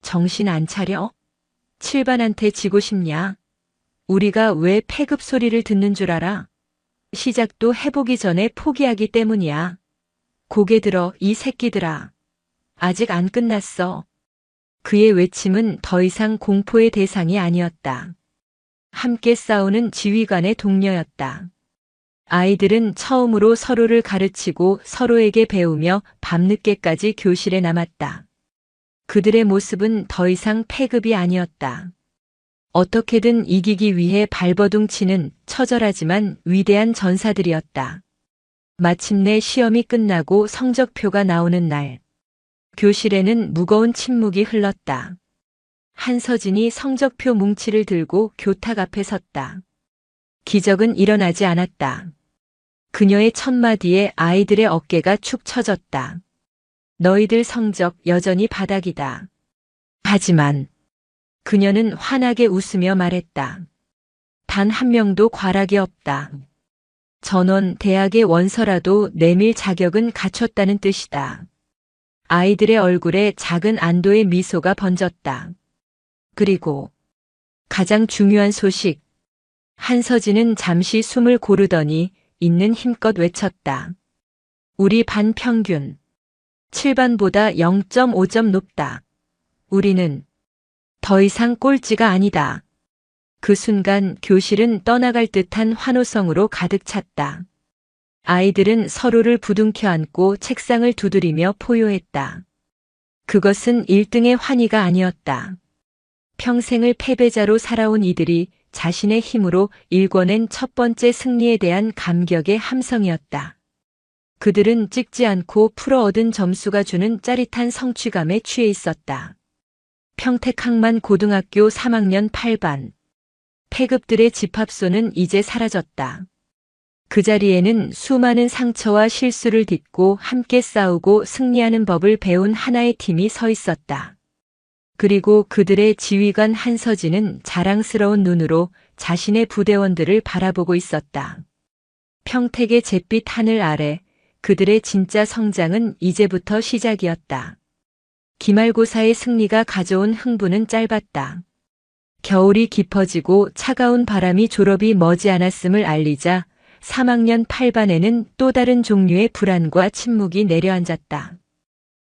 Speaker 1: 정신 안 차려? 7반한테 지고 싶냐? 우리가 왜 패급 소리를 듣는 줄 알아? 시작도 해보기 전에 포기하기 때문이야. 고개 들어, 이 새끼들아. 아직 안 끝났어. 그의 외침은 더 이상 공포의 대상이 아니었다. 함께 싸우는 지휘관의 동료였다. 아이들은 처음으로 서로를 가르치고 서로에게 배우며 밤늦게까지 교실에 남았다. 그들의 모습은 더 이상 패급이 아니었다. 어떻게든 이기기 위해 발버둥 치는 처절하지만 위대한 전사들이었다. 마침내 시험이 끝나고 성적표가 나오는 날. 교실에는 무거운 침묵이 흘렀다. 한서진이 성적표 뭉치를 들고 교탁 앞에 섰다. 기적은 일어나지 않았다. 그녀의 첫마디에 아이들의 어깨가 축 처졌다. 너희들 성적 여전히 바닥이다. 하지만 그녀는 환하게 웃으며 말했다. 단 한 명도 과락이 없다. 전원 대학의 원서라도 내밀 자격은 갖췄다는 뜻이다. 아이들의 얼굴에 작은 안도의 미소가 번졌다. 그리고 가장 중요한 소식. 한서진은 잠시 숨을 고르더니 있는 힘껏 외쳤다. 우리 반 평균 7반보다 0.5점 높다. 우리는 더 이상 꼴찌가 아니다. 그 순간 교실은 떠나갈 듯한 환호성으로 가득 찼다. 아이들은 서로를 부둥켜 안고 책상을 두드리며 포효했다. 그것은 1등의 환희가 아니었다. 평생을 패배자로 살아온 이들이 자신의 힘으로 일궈낸 첫 번째 승리에 대한 감격의 함성이었다. 그들은 찍지 않고 풀어 얻은 점수가 주는 짜릿한 성취감에 취해 있었다. 평택항만 고등학교 3학년 8반. 패급들의 집합소는 이제 사라졌다. 그 자리에는 수많은 상처와 실수를 딛고 함께 싸우고 승리하는 법을 배운 하나의 팀이 서 있었다. 그리고 그들의 지휘관 한서진은 자랑스러운 눈으로 자신의 부대원들을 바라보고 있었다. 평택의 잿빛 하늘 아래 그들의 진짜 성장은 이제부터 시작이었다. 기말고사의 승리가 가져온 흥분은 짧았다. 겨울이 깊어지고 차가운 바람이 졸업이 머지않았음을 알리자 3학년 8반에는 또 다른 종류의 불안과 침묵이 내려앉았다.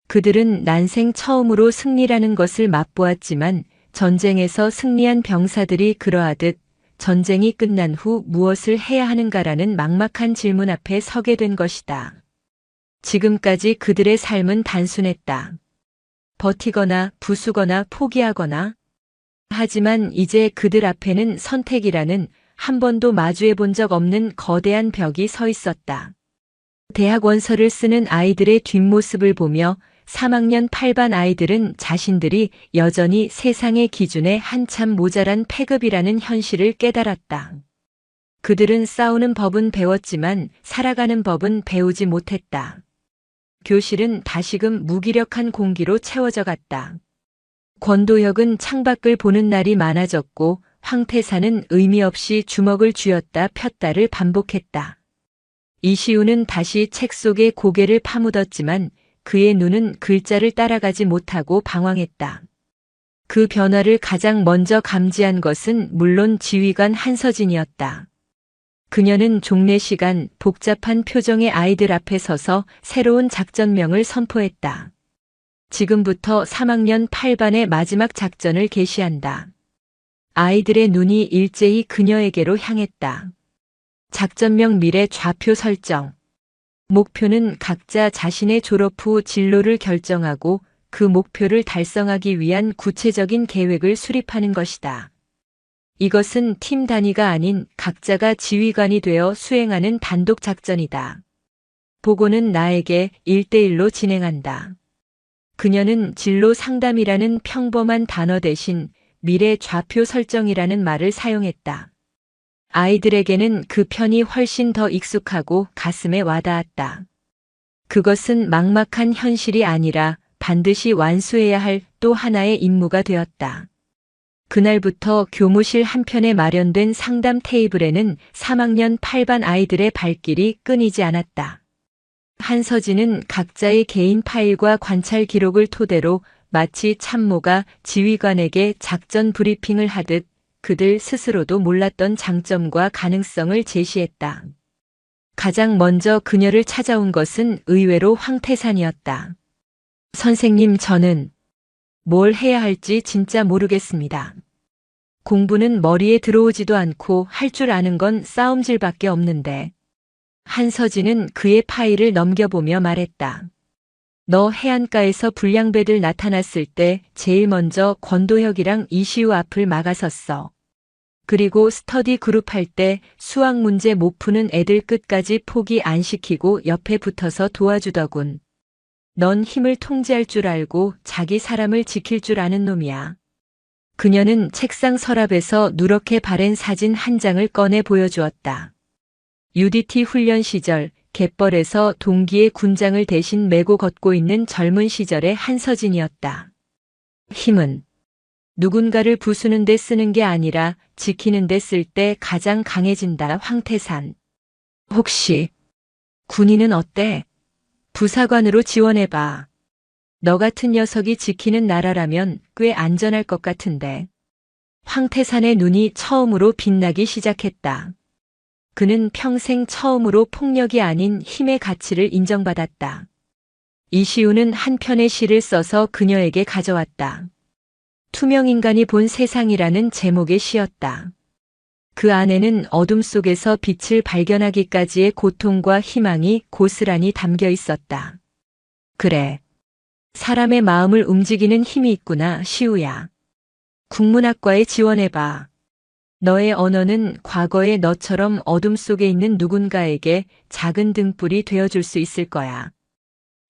Speaker 1: 그들은 난생 처음으로 승리라는 것을 맛보았지만 전쟁에서 승리한 병사들이 그러하듯 전쟁이 끝난 후 무엇을 해야 하는가라는 막막한 질문 앞에 서게 된 것이다. 지금까지 그들의 삶은 단순했다. 버티거나 부수거나 포기하거나. 하지만 이제 그들 앞에는 선택이라는 한 번도 마주해 본 적 없는 거대한 벽이 서 있었다. 대학 원서를 쓰는 아이들의 뒷모습을 보며 3학년 8반 아이들은 자신들이 여전히 세상의 기준에 한참 모자란 패급이라는 현실을 깨달았다. 그들은 싸우는 법은 배웠지만 살아가는 법은 배우지 못했다. 교실은 다시금 무기력한 공기로 채워져 갔다. 권도혁은 창밖을 보는 날이 많아졌고 황태산은 의미 없이 주먹을 쥐었다 폈다를 반복했다. 이시우는 다시 책 속에 고개를 파묻었지만 그의 눈은 글자를 따라가지 못하고 방황했다. 그 변화를 가장 먼저 감지한 것은 물론 지휘관 한서진이었다. 그녀는 종례 시간 복잡한 표정의 아이들 앞에 서서 새로운 작전명을 선포했다. 지금부터 3학년 8반의 마지막 작전을 개시한다. 아이들의 눈이 일제히 그녀에게로 향했다. 작전명 미래 좌표 설정. 목표는 각자 자신의 졸업 후 진로를 결정하고 그 목표를 달성하기 위한 구체적인 계획을 수립하는 것이다. 이것은 팀 단위가 아닌 각자가 지휘관이 되어 수행하는 단독 작전이다. 보고는 나에게 1대1로 진행한다. 그녀는 진로 상담이라는 평범한 단어 대신 미래 좌표 설정이라는 말을 사용했다. 아이들에게는 그 편이 훨씬 더 익숙하고 가슴에 와닿았다. 그것은 막막한 현실이 아니라 반드시 완수해야 할 또 하나의 임무가 되었다. 그날부터 교무실 한편에 마련된 상담 테이블에는 3학년 8반 아이들의 발길이 끊이지 않았다. 한서진은 각자의 개인 파일과 관찰 기록을 토대로 마치 참모가 지휘관에게 작전 브리핑을 하듯 그들 스스로도 몰랐던 장점과 가능성을 제시했다. 가장 먼저 그녀를 찾아온 것은 의외로 황태산이었다. 선생님, 저는 뭘 해야 할지 진짜 모르겠습니다. 공부는 머리에 들어오지도 않고 할 줄 아는 건 싸움질밖에 없는데. 한서진은 그의 파일을 넘겨보며 말했다. 너 해안가에서 불량배들 나타났을 때 제일 먼저 권도혁이랑 이시우 앞을 막아섰어. 그리고 스터디 그룹 할 때 수학 문제 못 푸는 애들 끝까지 포기 안 시키고 옆에 붙어서 도와주더군. 넌 힘을 통제할 줄 알고 자기 사람을 지킬 줄 아는 놈이야. 그녀는 책상 서랍에서 누렇게 바랜 사진 한 장을 꺼내 보여주었다. UDT 훈련 시절 갯벌에서 동기의 군장을 대신 메고 걷고 있는 젊은 시절의 한서진이었다. 힘은 누군가를 부수는 데 쓰는 게 아니라 지키는 데 쓸 때 가장 강해진다. 황태산. 혹시 군인은 어때? 부사관으로 지원해봐. 너 같은 녀석이 지키는 나라라면 꽤 안전할 것 같은데. 황태산의 눈이 처음으로 빛나기 시작했다. 그는 평생 처음으로 폭력이 아닌 힘의 가치를 인정받았다. 이시우는 한 편의 시를 써서 그녀에게 가져왔다. 투명인간이 본 세상이라는 제목의 시였다. 그 안에는 어둠 속에서 빛을 발견하기까지의 고통과 희망이 고스란히 담겨 있었다. 그래. 사람의 마음을 움직이는 힘이 있구나, 시우야. 국문학과에 지원해봐. 너의 언어는 과거의 너처럼 어둠 속에 있는 누군가에게 작은 등불이 되어줄 수 있을 거야.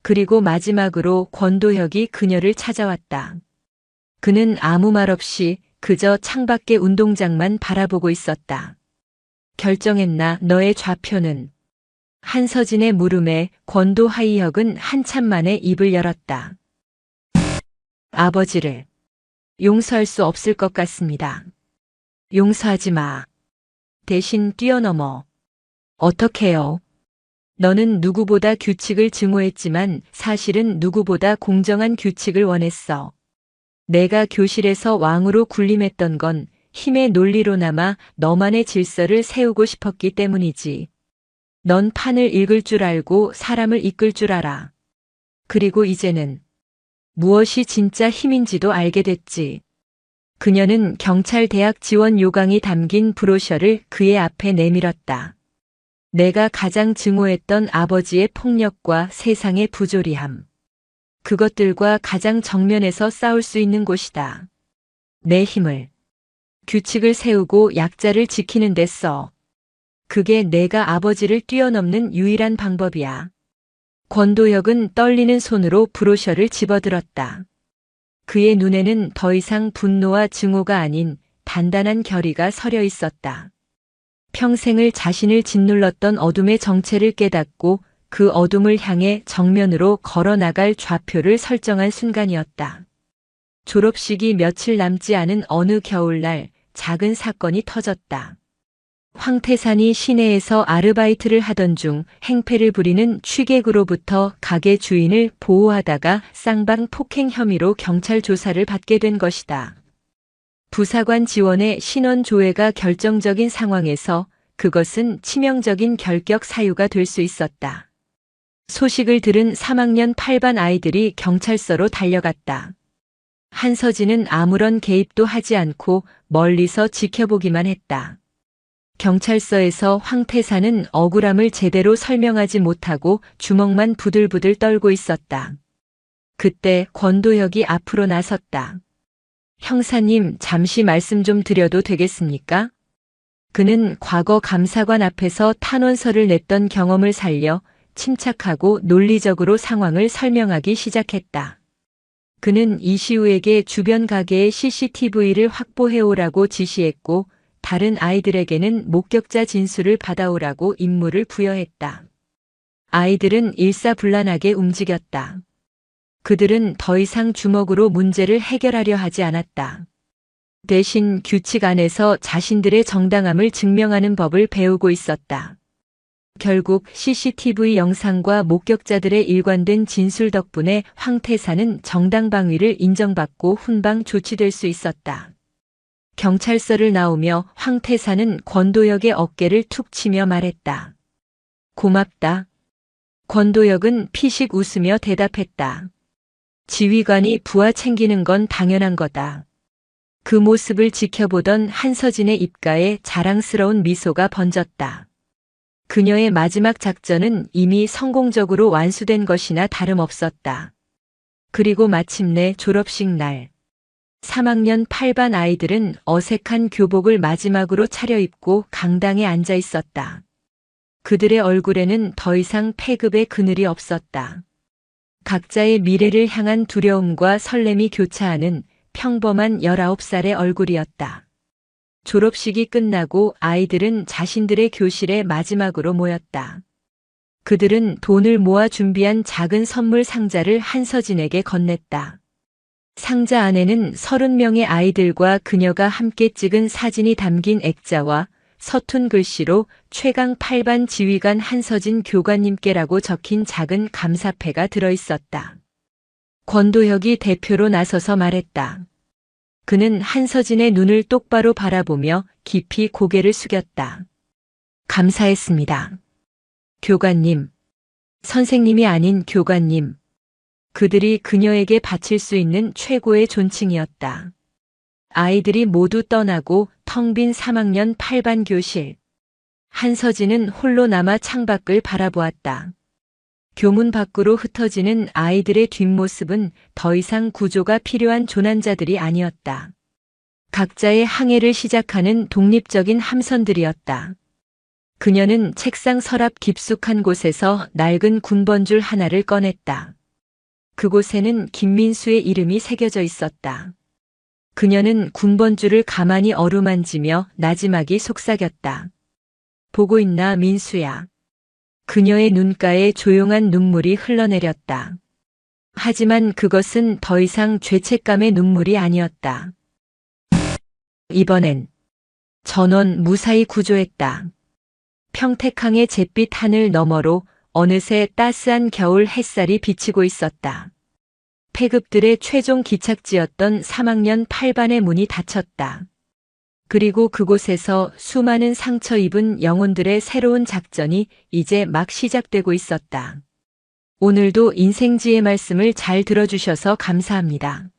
Speaker 1: 그리고 마지막으로 권도혁이 그녀를 찾아왔다. 그는 아무 말 없이 그저 창밖의 운동장만 바라보고 있었다. 결정했나, 너의 좌표는? 한서진의 물음에 권도하이혁은 한참 만에 입을 열었다. 아버지를 용서할 수 없을 것 같습니다. 용서하지 마. 대신 뛰어넘어. 어떻게요? 너는 누구보다 규칙을 증오했지만 사실은 누구보다 공정한 규칙을 원했어. 내가 교실에서 왕으로 군림했던 건 힘의 논리로나마 너만의 질서를 세우고 싶었기 때문이지. 넌 판을 읽을 줄 알고 사람을 이끌 줄 알아. 그리고 이제는 무엇이 진짜 힘인지도 알게 됐지. 그녀는 경찰 대학 지원 요강이 담긴 브로셔를 그의 앞에 내밀었다. 내가 가장 증오했던 아버지의 폭력과 세상의 부조리함. 그것들과 가장 정면에서 싸울 수 있는 곳이다. 내 힘을, 규칙을 세우고 약자를 지키는 데 써. 그게 내가 아버지를 뛰어넘는 유일한 방법이야. 권도혁은 떨리는 손으로 브로셔를 집어들었다. 그의 눈에는 더 이상 분노와 증오가 아닌 단단한 결의가 서려 있었다. 평생을 자신을 짓눌렀던 어둠의 정체를 깨닫고 그 어둠을 향해 정면으로 걸어나갈 좌표를 설정한 순간이었다. 졸업식이 며칠 남지 않은 어느 겨울날 작은 사건이 터졌다. 황태산이 시내에서 아르바이트를 하던 중 행패를 부리는 취객으로부터 가게 주인을 보호하다가 쌍방 폭행 혐의로 경찰 조사를 받게 된 것이다. 부사관 지원의 신원 조회가 결정적인 상황에서 그것은 치명적인 결격 사유가 될 수 있었다. 소식을 들은 3학년 8반 아이들이 경찰서로 달려갔다. 한서진은 아무런 개입도 하지 않고 멀리서 지켜보기만 했다. 경찰서에서 황태산은 억울함을 제대로 설명하지 못하고 주먹만 부들부들 떨고 있었다. 그때 권도혁이 앞으로 나섰다. 형사님, 잠시 말씀 좀 드려도 되겠습니까? 그는 과거 감사관 앞에서 탄원서를 냈던 경험을 살려 침착하고 논리적으로 상황을 설명하기 시작했다. 그는 이시우에게 주변 가게의 CCTV를 확보해오라고 지시했고 다른 아이들에게는 목격자 진술을 받아오라고 임무를 부여했다. 아이들은 일사불란하게 움직였다. 그들은 더 이상 주먹으로 문제를 해결하려 하지 않았다. 대신 규칙 안에서 자신들의 정당함을 증명하는 법을 배우고 있었다. 결국 CCTV 영상과 목격자들의 일관된 진술 덕분에 황태산은 정당방위를 인정받고 훈방 조치될 수 있었다. 경찰서를 나오며 황태산은 권도혁의 어깨를 툭 치며 말했다. 고맙다. 권도혁은 피식 웃으며 대답했다. 지휘관이 부하 챙기는 건 당연한 거다. 그 모습을 지켜보던 한서진의 입가에 자랑스러운 미소가 번졌다. 그녀의 마지막 작전은 이미 성공적으로 완수된 것이나 다름없었다. 그리고 마침내 졸업식 날. 3학년 8반 아이들은 어색한 교복을 마지막으로 차려입고 강당에 앉아 있었다. 그들의 얼굴에는 더 이상 패급의 그늘이 없었다. 각자의 미래를 향한 두려움과 설렘이 교차하는 평범한 19살의 얼굴이었다. 졸업식이 끝나고 아이들은 자신들의 교실에 마지막으로 모였다. 그들은 돈을 모아 준비한 작은 선물 상자를 한서진에게 건넸다. 상자 안에는 30명의 아이들과 그녀가 함께 찍은 사진이 담긴 액자와 서툰 글씨로 최강 8반 지휘관 한서진 교관님께라고 적힌 작은 감사패가 들어있었다. 권도혁이 대표로 나서서 말했다. 그는 한서진의 눈을 똑바로 바라보며 깊이 고개를 숙였다. 감사했습니다. 교관님, 선생님이 아닌 교관님. 그들이 그녀에게 바칠 수 있는 최고의 존칭이었다. 아이들이 모두 떠나고 텅 빈 3학년 8반 교실. 한서진은 홀로 남아 창밖을 바라보았다. 교문 밖으로 흩어지는 아이들의 뒷모습은 더 이상 구조가 필요한 조난자들이 아니었다. 각자의 항해를 시작하는 독립적인 함선들이었다. 그녀는 책상 서랍 깊숙한 곳에서 낡은 군번줄 하나를 꺼냈다. 그곳에는 김민수의 이름이 새겨져 있었다. 그녀는 군번줄을 가만히 어루만지며 나지막이 속삭였다. 보고 있나, 민수야. 그녀의 눈가에 조용한 눈물이 흘러내렸다. 하지만 그것은 더 이상 죄책감의 눈물이 아니었다. 이번엔 전원 무사히 구조했다. 평택항의 잿빛 하늘 너머로 어느새 따스한 겨울 햇살이 비치고 있었다. 폐급들의 최종 기착지였던 3학년 8반의 문이 닫혔다. 그리고 그곳에서 수많은 상처 입은 영혼들의 새로운 작전이 이제 막 시작되고 있었다. 오늘도 인생지의 말씀을 잘 들어주셔서 감사합니다.